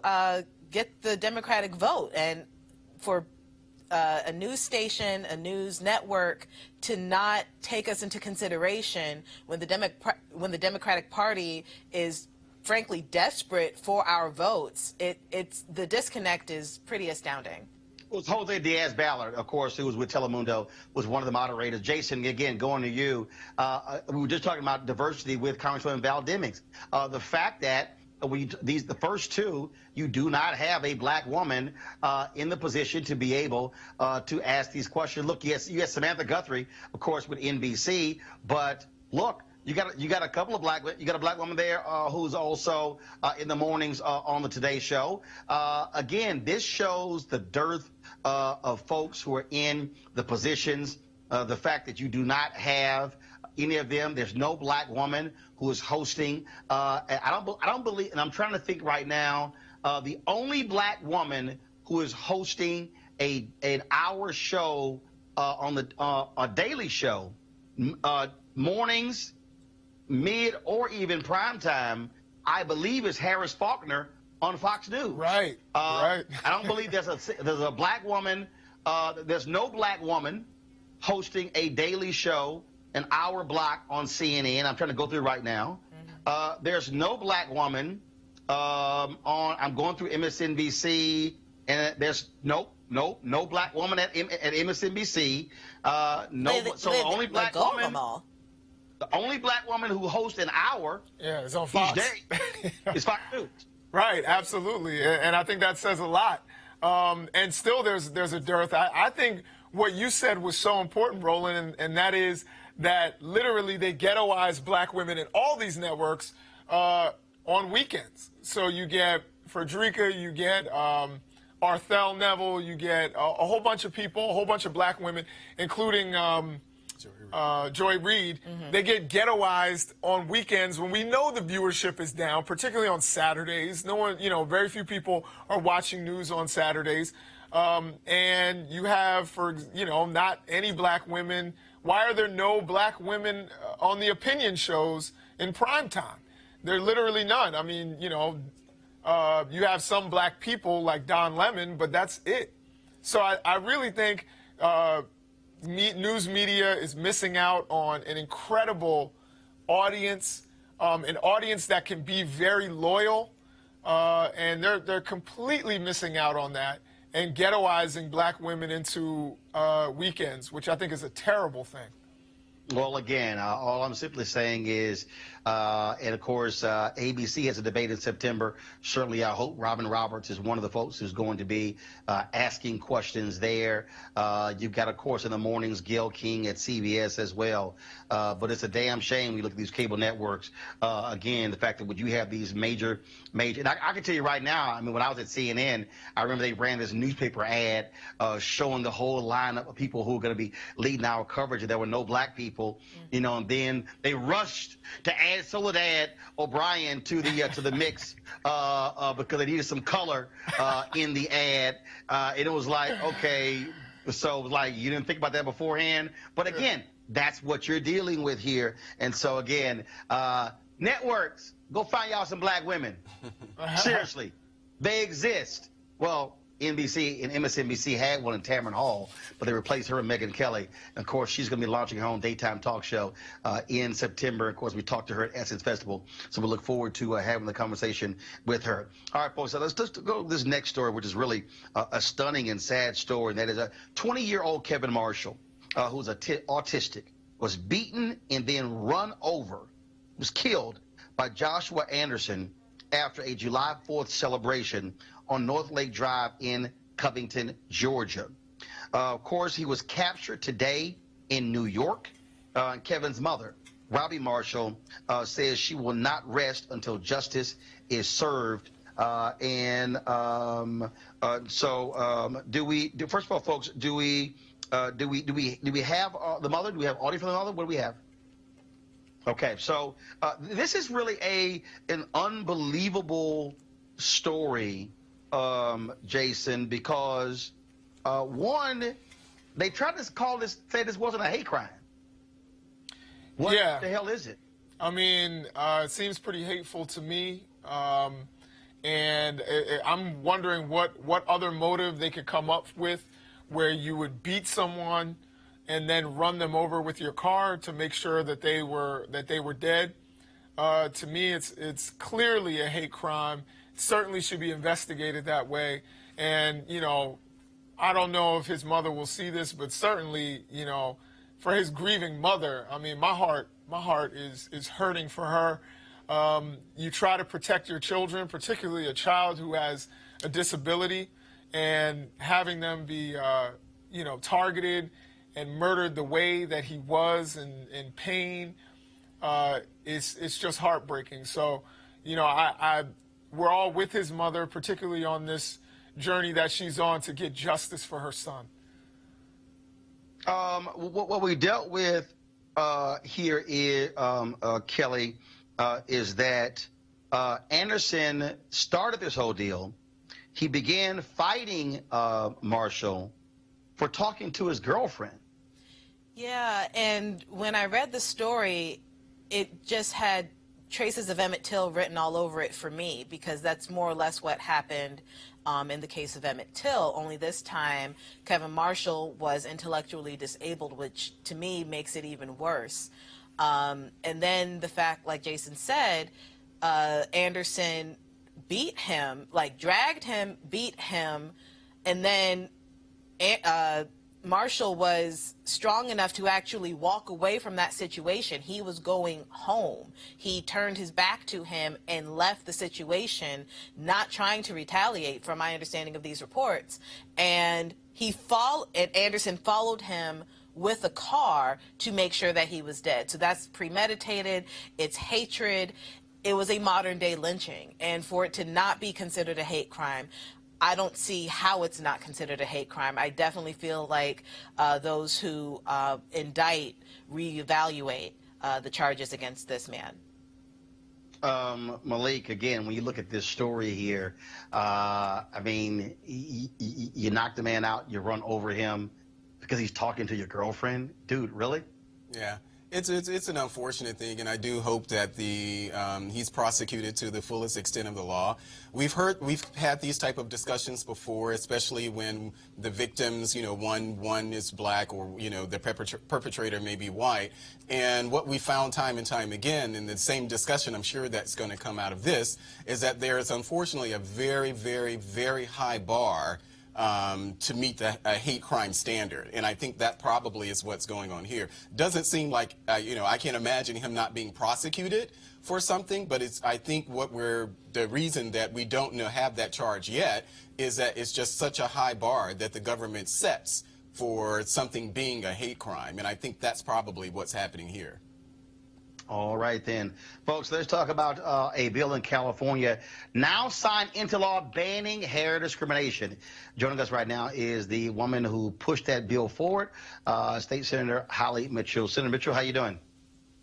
[SPEAKER 3] get the Democratic vote. And for a news station, a news network to not take us into consideration when the Democratic Party is frankly desperate for our votes, it's the disconnect is pretty astounding.
[SPEAKER 1] It was Jose Diaz-Ballard, of course, who was with Telemundo, was one of the moderators. Jason, again, going to you. We were just talking about diversity with Congresswoman Val Demings. The fact that the first 2, you do not have a black woman in the position to be able to ask these questions. Look, yes, you had Samantha Guthrie, of course, with NBC, but look, You got a couple of you got a black woman there who's also in the mornings on the Today Show. Again, this shows the dearth of folks who are in the positions. The fact that you do not have any of them. There's no black woman who is hosting. I don't believe, and I'm trying to think right now. The only black woman who is hosting an hour show on a daily show, mornings, mid, or even prime time, I believe is Harris Faulkner on Fox News.
[SPEAKER 7] Right. Right.
[SPEAKER 1] I don't believe there's a black woman. There's no black woman hosting a daily show, an hour block on CNN. I'm trying to go through right now. There's no black woman I'm going through MSNBC, and there's no black woman at MSNBC. So the only black woman. The only black woman who hosts an hour
[SPEAKER 7] is on Fox.
[SPEAKER 1] Each day is Fox News.
[SPEAKER 7] Right, absolutely. And I think that says a lot. And still there's a dearth. I think what you said was so important, Roland, and that is that literally they ghettoize black women in all these networks on weekends. So you get Frederica, you get Arthel Neville, you get a whole bunch of people, a whole bunch of black women, including Joy Reid. They get ghettoized on weekends when we know the viewership is down, particularly on Saturdays. No one, very few people are watching news on Saturdays. And you have, not any black women. Why are there no black women on the opinion shows in prime time? There are literally none. I mean, you have some black people like Don Lemon, but that's it. So I really think news media is missing out on an incredible audience, an audience that can be very loyal, and they're completely missing out on that and ghettoizing black women into weekends, which I think is a terrible thing.
[SPEAKER 1] Well, again, all I'm simply saying is, and of course, ABC has a debate in September. Certainly, I hope Robin Roberts is one of the folks who's going to be asking questions there. You've got, of course, in the mornings, Gayle King at CBS as well. But it's a damn shame when you look at these cable networks. Again, the fact that when you have these major, and I can tell you right now, I mean, when I was at CNN, I remember they ran this newspaper ad showing the whole lineup of people who are going to be leading our coverage, and there were no black people. And then they rushed to add Soledad O'Brien to the mix because they needed some color in the ad. And it was like, okay, so it was like you didn't think about that beforehand. But again, that's what you're dealing with here. And so again, networks, go find y'all some black women. Seriously, they exist. Well, NBC and MSNBC had one in Tamron Hall, but they replaced her with Megyn Kelly. And of course, she's going to be launching her own daytime talk show in September. Of course, we talked to her at Essence Festival, so we look forward to having the conversation with her. All right, folks, so let's just go to this next story, which is really a stunning and sad story, and that is a 20-year-old Kevin Marshall, who's autistic, was beaten and then run over, was killed by Joshua Anderson after a July 4th celebration on North Lake Drive in Covington, Georgia. Of course, he was captured today in New York. Kevin's mother, Robbie Marshall, says she will not rest until justice is served. First of all, folks, do we have the mother? Do we have audio from the mother? What do we have? Okay, so this is really an unbelievable story, Jason, because one, they tried to say this wasn't a hate crime. What the hell is it?
[SPEAKER 7] I mean, it seems pretty hateful to me, and I'm wondering what other motive they could come up with where you would beat someone and then run them over with your car to make sure that they were dead. To me, it's clearly a hate crime. It certainly should be investigated that way. And I don't know if his mother will see this, but certainly, for his grieving mother, I mean, my heart is hurting for her. You try to protect your children, particularly a child who has a disability, and having them be, targeted and murdered the way that he was in pain. it's just heartbreaking. So, you know, we're all with his mother, particularly on this journey that she's on to get justice for her son.
[SPEAKER 1] What we dealt with here is, Kelly, is that Anderson started this whole deal. He began fighting Marshall for talking to his girlfriend.
[SPEAKER 3] Yeah, and when I read the story, it just had traces of Emmett Till written all over it for me, because that's more or less what happened in the case of Emmett Till, only this time Kevin Marshall was intellectually disabled, which to me makes it even worse. And then the fact, like Jason said, Anderson beat him, like dragged him, beat him, and then Marshall was strong enough to actually walk away from that situation. He was going home. He turned his back to him and left the situation, not trying to retaliate, from my understanding of these reports. And Anderson followed him with a car to make sure that he was dead. So that's premeditated. It's hatred. It was a modern day lynching. And for it to not be considered a hate crime, I don't see how it's not considered a hate crime. I definitely feel like those who indict reevaluate the charges against this man.
[SPEAKER 1] Malik, again, when you look at this story here, I mean, you knock the man out, you run over him because he's talking to your girlfriend. Dude, really?
[SPEAKER 2] Yeah. It's an unfortunate thing, and I do hope that he's prosecuted to the fullest extent of the law. We've had these type of discussions before, especially when the victims, you know, one is black, or, you know, the perpetrator may be white. And what we found time and time again in the same discussion, I'm sure that's going to come out of this, is that there is unfortunately a very, very, very high bar to meet a hate crime standard. And I think that probably is what's going on here. Doesn't seem like, you know, I can't imagine him not being prosecuted for something, but I think the reason that we don't have that charge yet is that it's just such a high bar that the government sets for something being a hate crime. And I think that's probably what's happening here.
[SPEAKER 1] All right, then. Folks, let's talk about a bill in California now signed into law banning hair discrimination. Joining us right now is the woman who pushed that bill forward, State Senator Holly Mitchell. Senator Mitchell, how you doing?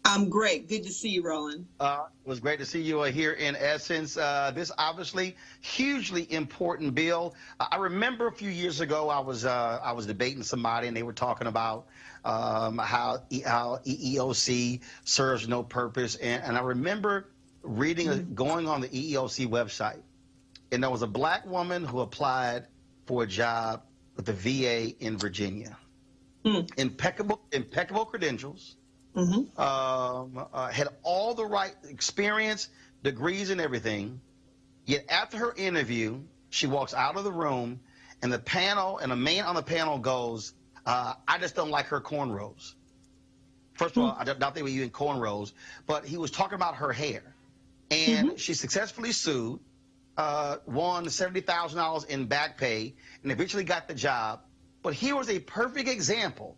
[SPEAKER 8] I'm great. Good to see you, Roland.
[SPEAKER 1] It was great to see you here in Essence. This obviously hugely important bill. I remember a few years ago I was debating somebody, and they were talking about how EEOC serves no purpose, and I remember reading, going on the EEOC website, and there was a black woman who applied for a job with the VA in Virginia. Impeccable credentials. Had all the right experience, degrees, and everything. Yet after her interview, she walks out of the room, and the panel and a man on the panel goes, I just don't like her cornrows. First of all, I don't think we were using cornrows, but he was talking about her hair. And she successfully sued, won $70,000 in back pay, and eventually got the job. But here was a perfect example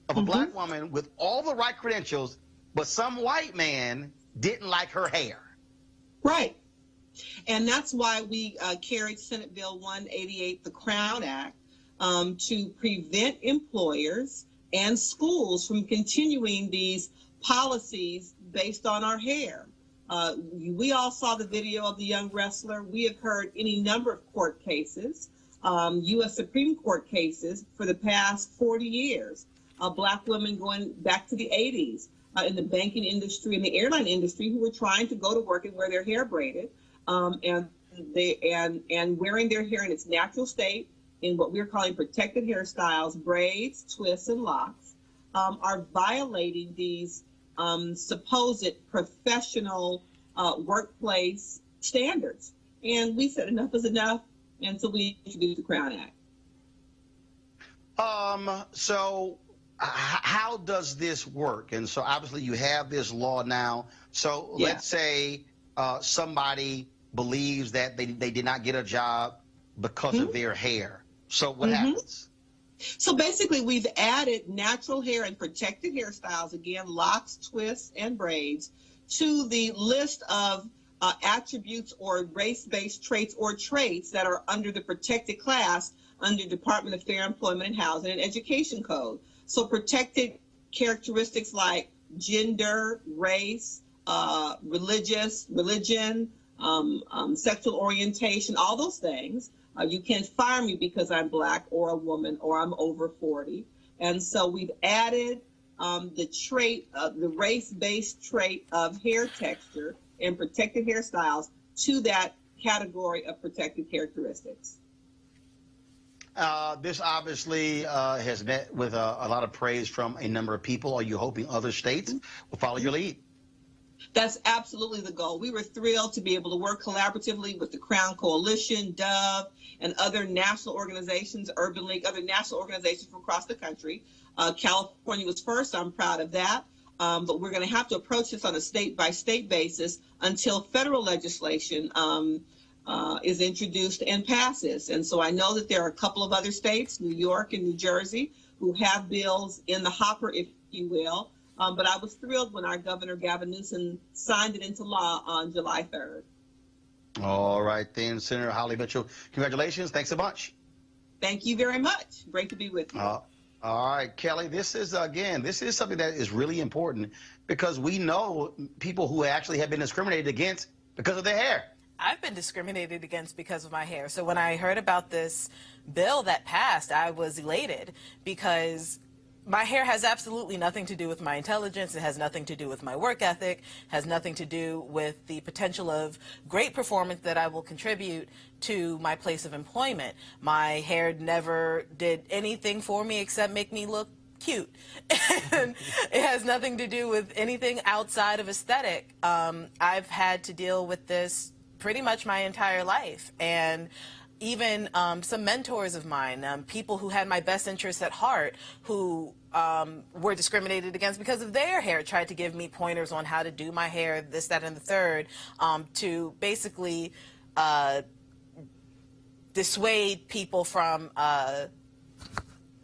[SPEAKER 1] of a black woman with all the right credentials, but some white man didn't like her hair.
[SPEAKER 8] Right. And that's why we carried Senate Bill 188, the Crown Act, to prevent employers and schools from continuing these policies based on our hair. We all saw the video of the young wrestler. We have heard any number of court cases, U.S. Supreme Court cases for the past 40 years. Black women going back to the 80s in the banking industry and the airline industry who were trying to go to work and wear their hair braided, and wearing their hair in its natural state in what we're calling protected hairstyles, braids, twists, and locks, are violating these supposed professional workplace standards. And we said enough is enough, and so we introduced the Crown Act.
[SPEAKER 1] So how does this work? And so obviously you have this law now. So let's say somebody believes that they did not get a job because of their hair. So what happens?
[SPEAKER 8] So basically, we've added natural hair and protected hairstyles, again, locks, twists, and braids, to the list of attributes or race-based traits or traits that are under the protected class under Department of Fair Employment and Housing and Education Code. So protected characteristics like gender, race, religion, sexual orientation, all those things. You can't fire me because I'm Black or a woman or I'm over 40. And so we've added the trait, the race-based trait of hair texture and protected hairstyles to that category of protected characteristics.
[SPEAKER 1] This obviously has met with a lot of praise from a number of people. Are you hoping other states will follow your lead?
[SPEAKER 8] That's absolutely the goal. We were thrilled to be able to work collaboratively with the Crown Coalition, Dove, and other national organizations, Urban League, other national organizations from across the country. California was first. I'm proud of that. But we're going to have to approach this on a state-by-state basis until federal legislation is introduced and passes. And so I know that there are a couple of other states, New York and New Jersey, who have bills in the hopper, if you will. But I was thrilled when our Governor, Gavin Newsom, signed it into law on July 3rd.
[SPEAKER 1] All right, then, Senator Holly Mitchell, congratulations. Thanks so much.
[SPEAKER 8] Thank you very much. Great to be with you.
[SPEAKER 1] All right, Kelly, this is something that is really important because we know people who actually have been discriminated against because of their hair.
[SPEAKER 3] I've been discriminated against because of my hair. So when I heard about this bill that passed, I was elated because my hair has absolutely nothing to do with my intelligence. It has nothing to do with my work ethic, has nothing to do with the potential of great performance that I will contribute to my place of employment. My hair never did anything for me except make me look cute. And it has nothing to do with anything outside of aesthetic. I've had to deal with this pretty much my entire life. And even some mentors of mine, people who had my best interests at heart, who were discriminated against because of their hair, tried to give me pointers on how to do my hair, this, that, and the third, to basically dissuade people from,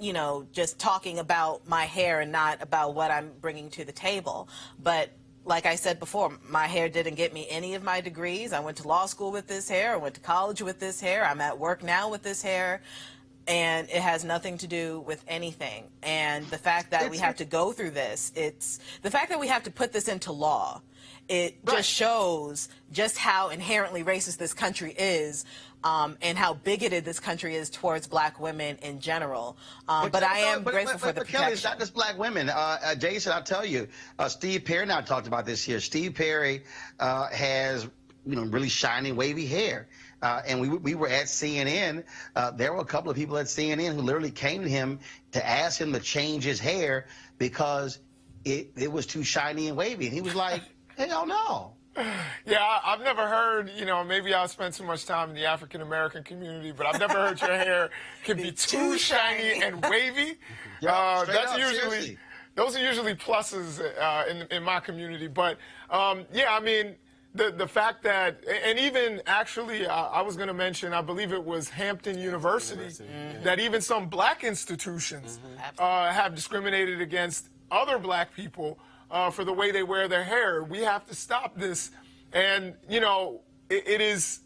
[SPEAKER 3] you know, just talking about my hair and not about what I'm bringing to the table. But like I said before, my hair didn't get me any of my degrees. I went to law school with this hair. I went to college with this hair. I'm at work now with this hair. And it has nothing to do with anything. And the fact that we have to go through this, it's the fact that we have to put this into law, it just shows just how inherently racist this country is, and how bigoted this country is towards Black women in general. But I am grateful for the protection.
[SPEAKER 1] Kelly, it's not just Black women. Jason, I'll tell you, Steve Perry and I talked about this here. Steve Perry has, you know, really shiny, wavy hair. And we were at CNN. There were a couple of people at CNN who literally came to him to ask him to change his hair because it was too shiny and wavy. And he was like, hell no.
[SPEAKER 7] Yeah, I've never heard, you know, maybe I'll spend too much time in the African-American community, but I've never heard your hair can be too shiny and wavy. Those are usually pluses in my community. But, yeah, I mean, the fact that, and even actually, I was going to mention, I believe it was Hampton University, that even some Black institutions have discriminated against other Black people for the way they wear their hair. We have to stop this. And, you know, it is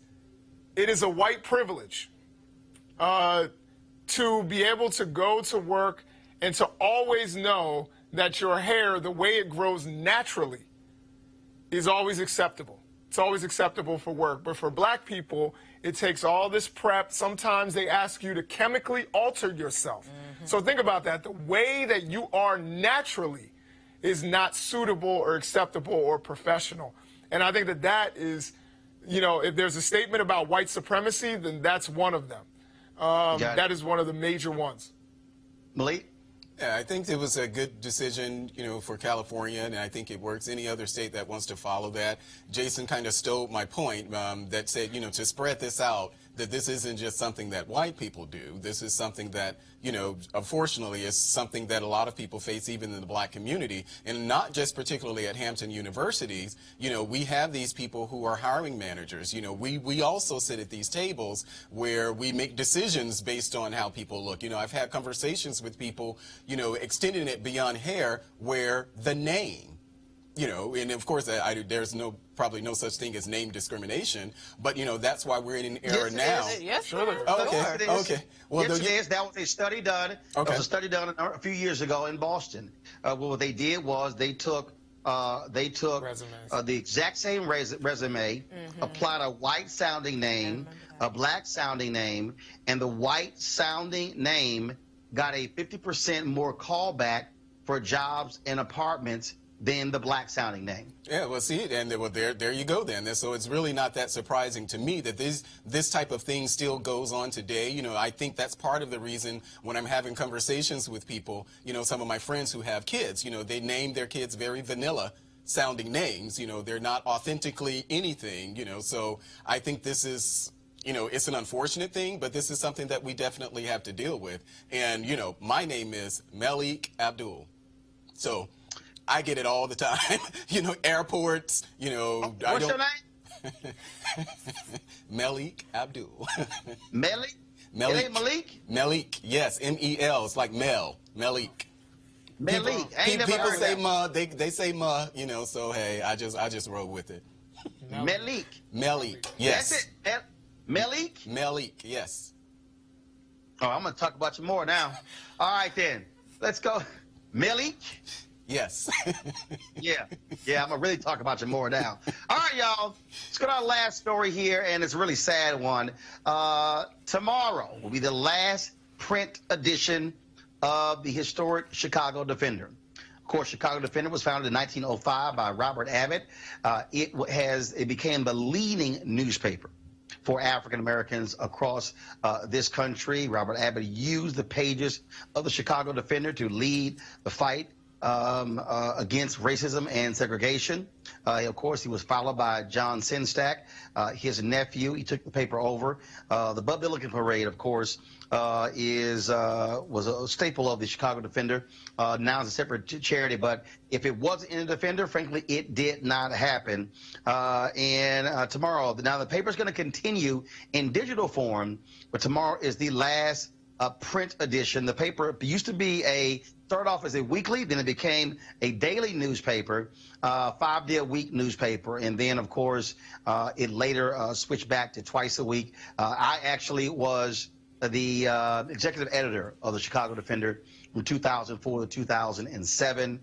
[SPEAKER 7] a white privilege to be able to go to work and to always know that your hair, the way it grows naturally, is always acceptable. It's always acceptable for work. But for Black people, it takes all this prep. Sometimes they ask you to chemically alter yourself. So think about that. The way that you are naturally is not suitable or acceptable or professional. And I think that that is, you know, if there's a statement about white supremacy, then that's one of them. That is one of the major ones.
[SPEAKER 1] Malik?
[SPEAKER 2] Yeah, I think it was a good decision, you know, for California, and I think it works. Any other state that wants to follow that. Jason kind of stole my point that said, you know, to spread this out, that this isn't just something that white people do. This is something that, you know, unfortunately is something that a lot of people face even in the black community, and not just particularly at Hampton universities. You know, we have these people who are hiring managers. You know, we also sit at these tables where we make decisions based on how people look. You know, I've had conversations with people, you know, extending it beyond hair, where the name, you know, and of course there's probably no such thing as name discrimination, but you know, that's why we're in an era now.
[SPEAKER 3] Yes,
[SPEAKER 7] Sure.
[SPEAKER 2] Okay. Well,
[SPEAKER 1] yes, it is. That was a study done.
[SPEAKER 2] Okay.
[SPEAKER 1] That was a study done a few years ago in Boston. What they did was they took the exact same resume, applied a white-sounding name, a black-sounding name, and the white-sounding name got a 50% more callback for jobs and apartments than the black-sounding name.
[SPEAKER 2] Yeah, well, see, and well, there you go then. So it's really not that surprising to me that this type of thing still goes on today. You know, I think that's part of the reason when I'm having conversations with people, you know, some of my friends who have kids, you know, they name their kids very vanilla sounding names. You know, they're not authentically anything, you know, so I think this is, you know, it's an unfortunate thing, but this is something that we definitely have to deal with. And, you know, my name is Malik Abdul. So I get it all the time. You know, airports, you know.
[SPEAKER 1] What's your name?
[SPEAKER 2] Malik Abdul.
[SPEAKER 1] Malik?
[SPEAKER 2] Malik.
[SPEAKER 1] It ain't Malik?
[SPEAKER 2] Malik, yes, M-E-L. It's like Mel. Malik.
[SPEAKER 1] Malik. I ain't never
[SPEAKER 2] People
[SPEAKER 1] heard
[SPEAKER 2] say
[SPEAKER 1] that.
[SPEAKER 2] ma, they say ma, you know, so hey, I just roll with it.
[SPEAKER 1] Malik.
[SPEAKER 2] Malik, yes.
[SPEAKER 1] That's it. Malik?
[SPEAKER 2] Malik, yes.
[SPEAKER 1] Oh, I'm going to talk about you more now. All right, then. Let's go. Malik?
[SPEAKER 2] Yes.
[SPEAKER 1] Yeah, I'm going to really talk about you more now. All right, y'all. Let's go to our last story here, and it's a really sad one. Tomorrow will be the last print edition of the historic Chicago Defender. Of course, Chicago Defender was founded in 1905 by Robert Abbott. It became the leading newspaper for African Americans across this country. Robert Abbott used the pages of the Chicago Defender to lead the fight against racism and segregation. Of course, he was followed by John Senstack, his nephew. He took the paper over. The Bud Billiken Parade, of course, was a staple of the Chicago Defender. Now it's a separate charity, but if it wasn't in the Defender, frankly, it did not happen. And tomorrow, now the paper is going to continue in digital form, but tomorrow is the last print edition. The paper used to start off as a weekly, then it became a daily newspaper, 5-day-a-week newspaper, and then, of course, it later switched back to twice a week. I actually was the executive editor of the Chicago Defender from 2004 to 2007,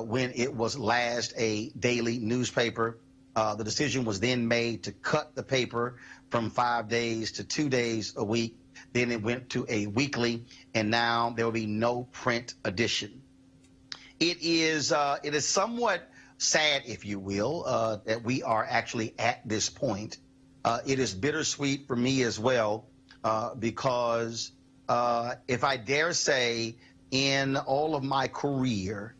[SPEAKER 1] when it was last a daily newspaper. The decision was then made to cut the paper from 5 days to 2 days a week. Then it went to a weekly, and now there will be no print edition. It is somewhat sad, if you will, that we are actually at this point. It is bittersweet for me as well, because if I dare say, in all of my career,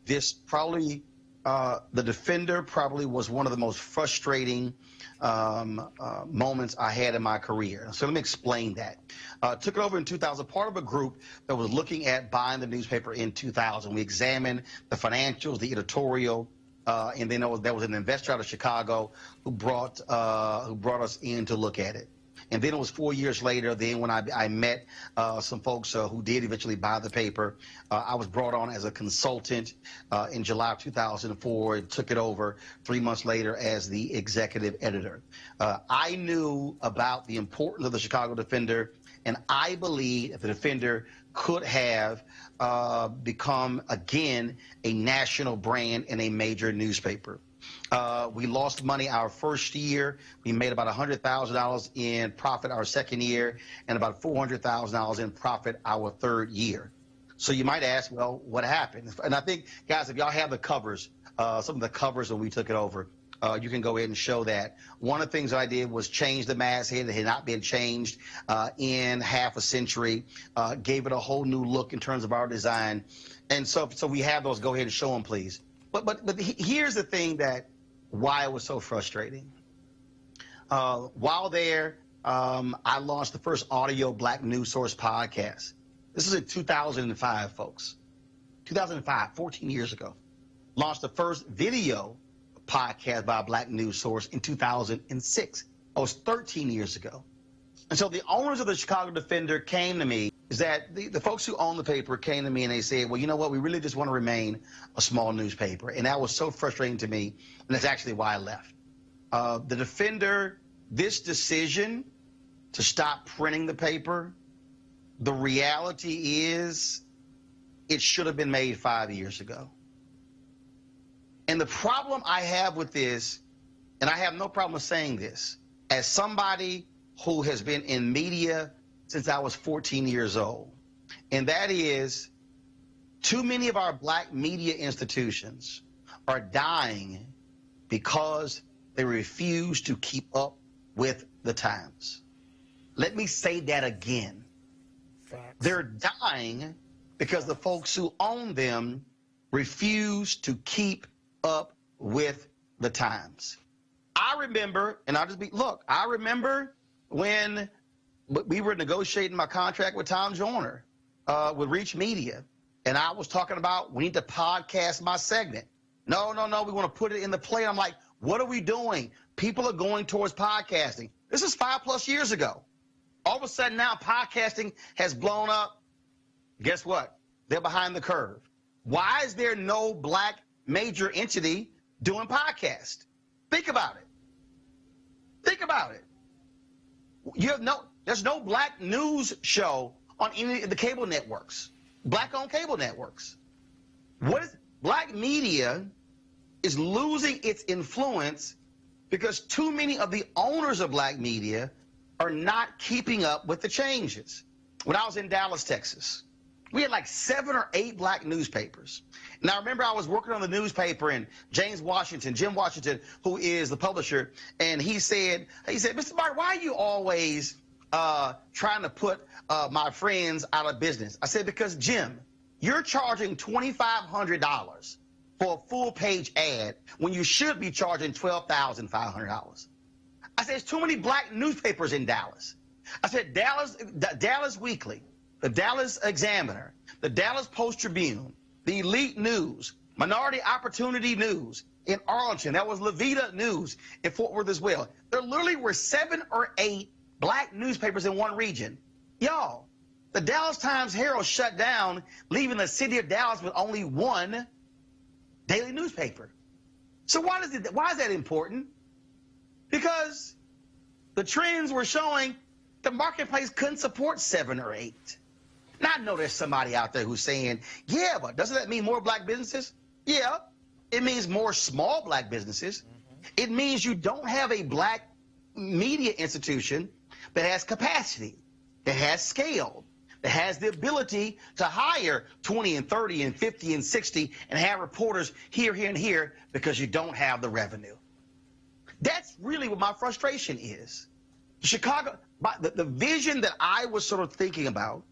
[SPEAKER 1] this probably, the Defender probably was one of the most frustrating moments I had in my career. So let me explain that. Took it over in 2000, part of a group that was looking at buying the newspaper in 2000. We examined the financials, the editorial, and then there was an investor out of Chicago who brought us in to look at it. And then it was 4 years later, then when I met some folks who did eventually buy the paper. I was brought on as a consultant in July of 2004 and took it over 3 months later as the executive editor. I knew about the importance of the Chicago Defender, and I believe that the Defender could have become, again, a national brand and a major newspaper. We lost money our first year. We made about $100,000 in profit our second year, and about $400,000 in profit our third year. So you might ask, well, what happened? And I think, guys, if y'all have the covers, some of the covers when we took it over, you can go ahead and show that. One of the things that I did was change the masthead that had not been changed in half a century, gave it a whole new look in terms of our design. And so we have those. Go ahead and show them, please. But here's the thing why it was so frustrating. While there, I launched the first audio Black news source podcast. This is in 2005, folks. 2005, 14 years ago. Launched the first video podcast by a Black news source in 2006. That was 13 years ago. And so the owners of the Chicago Defender came to me, is that the folks who own the paper came to me and they said, well, you know what, we really just want to remain a small newspaper. And that was so frustrating to me, and that's actually why I left. The Defender, this decision to stop printing the paper, the reality is it should have been made 5 years ago. And the problem I have with this, and I have no problem with saying this, as somebody who has been in media since I was 14 years old, and that is too many of our Black media institutions are dying because they refuse to keep up with the times. Let me say that again.
[SPEAKER 7] Facts.
[SPEAKER 1] They're dying because the folks who own them refuse to keep up with the times. I remember, and I'll just be, look, I remember when we were negotiating my contract with Tom Joyner, with Reach Media, and I was talking about we need to podcast my segment. No, we want to put it in the play. I'm like, what are we doing? People are going towards podcasting. This is 5+ years ago. All of a sudden now podcasting has blown up. Guess what? They're behind the curve. Why is there no Black major entity doing podcast? Think about it. Think about it. There's no Black news show on any of the cable networks, Black-owned cable networks. Black media is losing its influence because too many of the owners of Black media are not keeping up with the changes. When I was in Dallas, Texas, we had like 7 or 8 Black newspapers. And I remember I was working on the newspaper, and Jim Washington, who is the publisher, and he said, Mr. Bart, why are you always trying to put my friends out of business? I said, because Jim, you're charging $2,500 for a full-page ad when you should be charging $12,500. I said, there's too many Black newspapers in Dallas. I said, Dallas Weekly, the Dallas Examiner, the Dallas Post-Tribune, the Elite News, Minority Opportunity News in Arlington. That was Levita News in Fort Worth as well. There literally were 7 or 8 Black newspapers in one region. Y'all, the Dallas Times-Herald shut down, leaving the city of Dallas with only 1 daily newspaper. So why is that important? Because the trends were showing the marketplace couldn't support 7 or 8. Now, I know there's somebody out there who's saying, yeah, but doesn't that mean more Black businesses? Yeah, it means more small Black businesses. It means you don't have a Black media institution that has capacity, that has scale, that has the ability to hire 20 and 30 and 50 and 60 and have reporters here, and here because you don't have the revenue. That's really what my frustration is. Chicago, the vision that I was sort of thinking about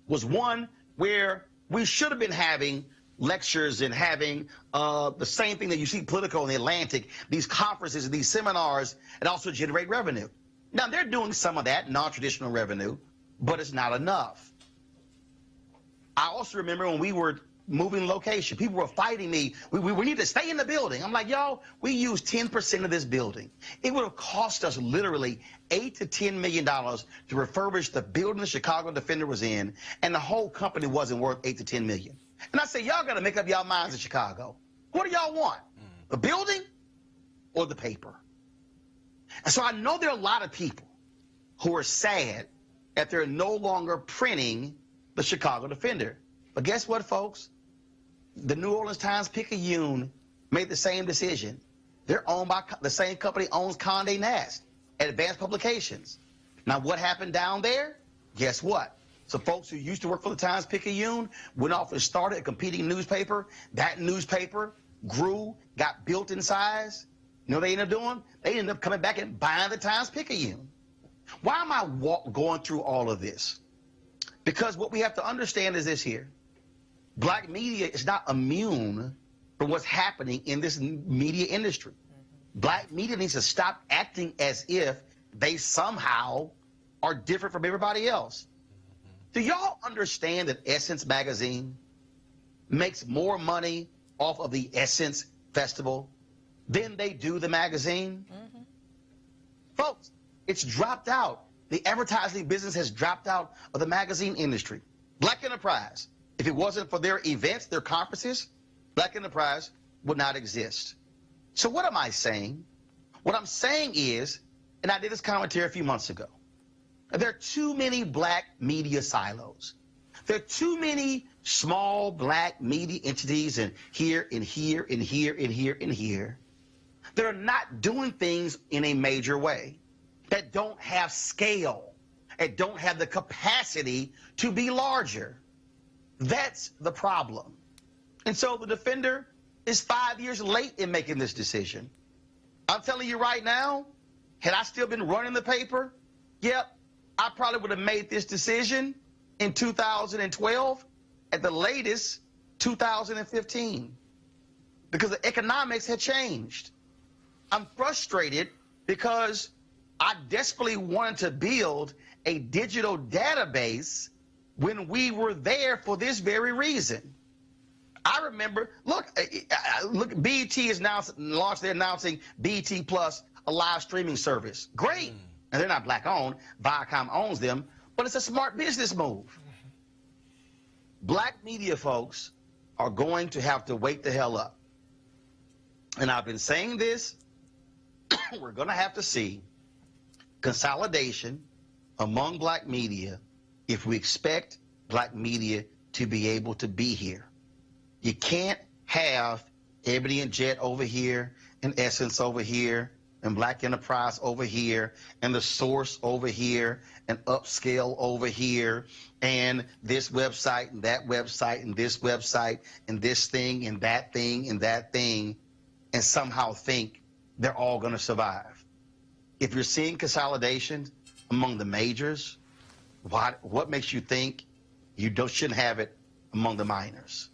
[SPEAKER 1] was one where we should have been having lectures and having the same thing that you see Politico in the Atlantic, these conferences and these seminars, and also generate revenue. Now, they're doing some of that, non-traditional revenue, but it's not enough. I also remember when we were moving location, people were fighting me. We need to stay in the building. I'm like, y'all, we use 10% of this building. It would have cost us literally $8 to $10 million to refurbish the building the Chicago Defender was in, and the whole company wasn't worth $8 to $10 million. And I said, y'all got to make up y'all minds in Chicago. What do y'all want? The building or the paper? And so I know there are a lot of people who are sad that they're no longer printing the Chicago Defender. But guess what, folks? The New Orleans Times-Picayune made the same decision. They're owned by the same company owns Condé Nast, Advanced Publications. Now, what happened down there? Guess what? So folks who used to work for the Times-Picayune went off and started a competing newspaper. That newspaper grew, got built in size. You know what they ended up doing? They ended up coming back and buying the Times-Picayune. Why am I going through all of this? Because what we have to understand is this here. Black media is not immune from what's happening in this media industry. Black media needs to stop acting as if they somehow are different from everybody else. Do y'all understand that Essence magazine makes more money off of the Essence Festival than they do the magazine? Mm-hmm. Folks, it's dropped out. The advertising business has dropped out of the magazine industry. Black Enterprise, if it wasn't for their events, their conferences, Black Enterprise would not exist. So what am I saying? What I'm saying is, and I did this commentary a few months ago, there are too many black media silos. There are too many small black media entities and here and here and here and here and here that are not doing things in a major way, that don't have scale, and don't have the capacity to be larger. That's the problem. And so the Defender is 5 years late in making this decision. I'm telling you right now, had I still been running the paper, yep, I probably would have made this decision in 2012, at the latest 2015, because the economics had changed. I'm frustrated because I desperately wanted to build a digital database when we were there for this very reason. I remember, look, BET is now launched, they're announcing BET Plus, a live streaming service. Great. And they're not black owned, Viacom owns them, but it's a smart business move. Black media folks are going to have to wake the hell up. And I've been saying this, we're going to have to see consolidation among black media if we expect black media to be able to be here. You can't have Ebony and Jet over here, and Essence over here, and Black Enterprise over here, and The Source over here, and Upscale over here, and this website, and that website, and this website, and this thing, and that thing, and that thing, and somehow think they're all going to survive. If you're seeing consolidation among the majors, what makes you think you shouldn't have it among the minors?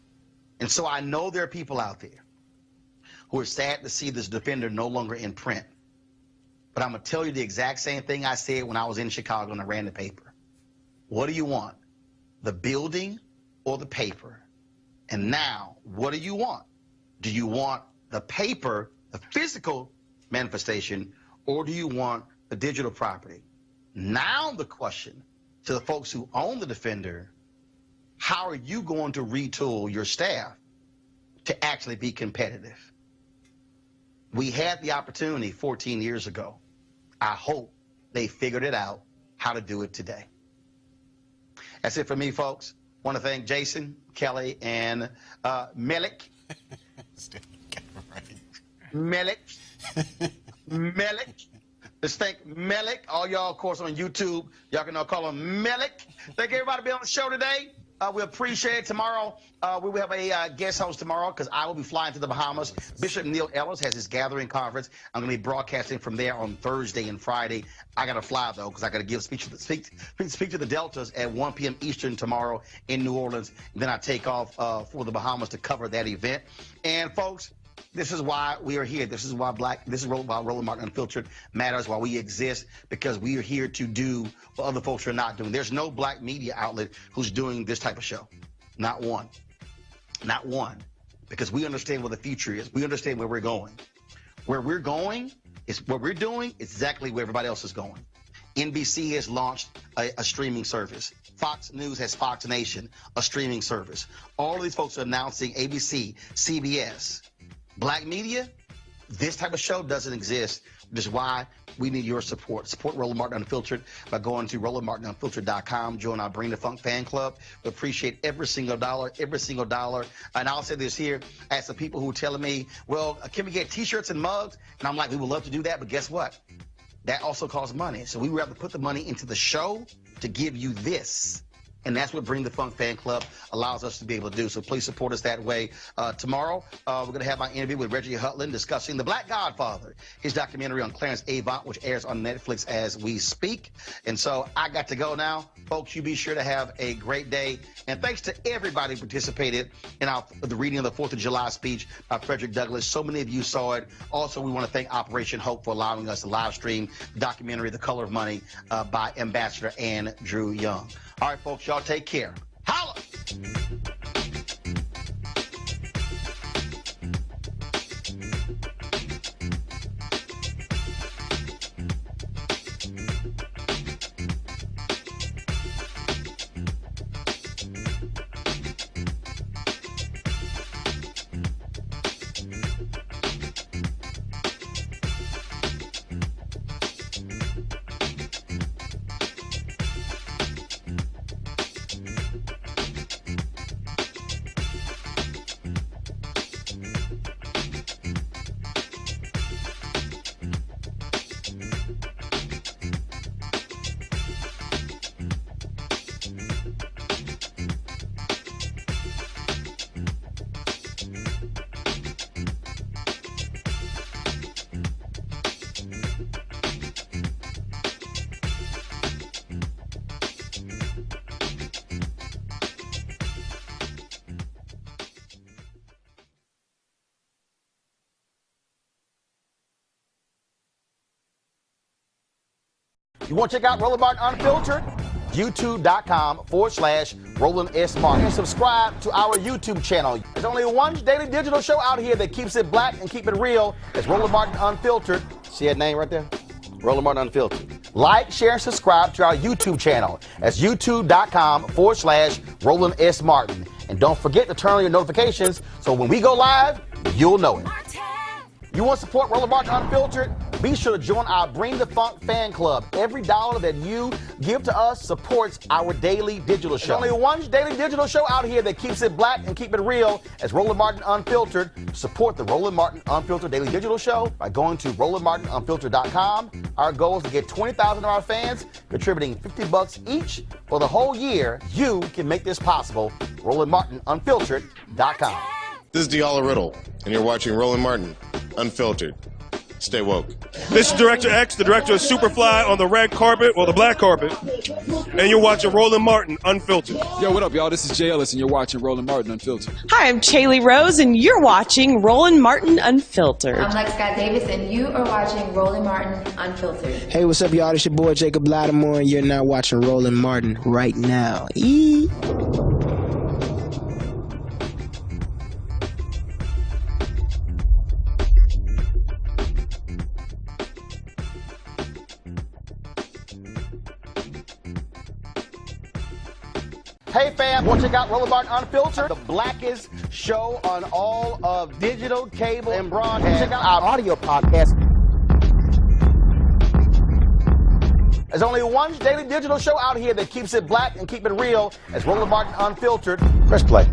[SPEAKER 1] And so I know there are people out there who are sad to see this Defender no longer in print. But I'm going to tell you the exact same thing I said when I was in Chicago and I ran the paper. What do you want? The building or the paper? And now, what do you want? Do you want the paper, the physical manifestation, or do you want the digital property? Now the question to the folks who own the Defender, how are you going to retool your staff to actually be competitive? We had the opportunity 14 years ago. I hope they figured it out how to do it today. That's it for me, folks. Want to thank Jason, Kelly, and Melik. Melik. Melik. Let's thank Melik. All y'all, of course, on YouTube. Y'all can now call him Melik. Thank everybody for being on the show today. We appreciate it. Tomorrow, we will have a guest host tomorrow because I will be flying to the Bahamas. Bishop Neil Ellis has his gathering conference. I'm going to be broadcasting from there on Thursday and Friday. I got to fly, though, because I got to give speak to the Deltas at 1 p.m. Eastern tomorrow in New Orleans. Then I take off for the Bahamas to cover that event. And, folks, this is why we are here. This is why Roland Martin Unfiltered matters, why we exist, because we are here to do what other folks are not doing. There's no black media outlet who's doing this type of show. Not one. Not one. Because we understand where the future is. We understand where we're going. Where we're going is what we're doing is exactly where everybody else is going. NBC has launched a streaming service. Fox News has Fox Nation, a streaming service. All of these folks are announcing ABC, CBS. Black media, this type of show doesn't exist, which is why we need your support. Support Roland Martin Unfiltered by going to RolandMartinUnfiltered.com. Join our Bring the Funk fan club. We appreciate every single dollar, every single dollar. And I'll say this here, as the people who are telling me, well, can we get T-shirts and mugs? And I'm like, we would love to do that, but guess what? That also costs money. So we would have to put the money into the show to give you this. And that's what Bring the Funk Fan Club allows us to be able to do. So please support us that way. Tomorrow, we're going to have my interview with Reggie Hutland discussing The Black Godfather, his documentary on Clarence Avant, which airs on Netflix as we speak. And so I got to go now. Folks, you be sure to have a great day. And thanks to everybody who participated in the reading of the 4th of July speech by Frederick Douglass. So many of you saw it. Also, we want to thank Operation Hope for allowing us to live stream the documentary The Color of Money by Ambassador Andrew Young. All right, folks, y'all take care. Holla! You want to check out Roland Martin Unfiltered? YouTube.com/Roland S. Martin. And subscribe to our YouTube channel. There's only one daily digital show out here that keeps it black and keep it real. It's Roland Martin Unfiltered. See that name right there? Roland Martin Unfiltered. Like, share, and subscribe to our YouTube channel. That's YouTube.com/Roland S. Martin. And don't forget to turn on your notifications so when we go live, you'll know it. You want to support Roland Martin Unfiltered? Be sure to join our Bring the Funk Fan Club. Every dollar that you give to us supports our daily digital show. There's only one daily digital show out here that keeps it black and keep it real. It's Roland Martin Unfiltered. Support the Roland Martin Unfiltered daily digital show by going to RolandMartinUnfiltered.com. Our goal is to get 20,000 of our fans contributing $50 each for the whole year. You can make this possible. RolandMartinUnfiltered.com.
[SPEAKER 9] This is Diala Riddle, and you're watching Roland Martin Unfiltered. Stay woke.
[SPEAKER 10] This is Director X, the director of Superfly on the red carpet, or the black carpet, and you're watching Roland Martin Unfiltered.
[SPEAKER 11] Yo, what up, y'all? This is Jay Ellis, and you're watching Roland Martin Unfiltered.
[SPEAKER 12] Hi, I'm Chaley Rose, and you're watching Roland Martin Unfiltered.
[SPEAKER 13] I'm Lex Scott Davis, and you are watching Roland Martin Unfiltered.
[SPEAKER 14] Hey, what's up, y'all? It's your boy Jacob Lattimore, and you're now watching Roland Martin right now.
[SPEAKER 1] Hey fam, want to check out Roland Martin Unfiltered? The blackest show on all of digital, cable, and broadcast. Check out our audio podcast. There's only one daily digital show out here that keeps it black and keep it real. It's Roland Martin Unfiltered. Press play.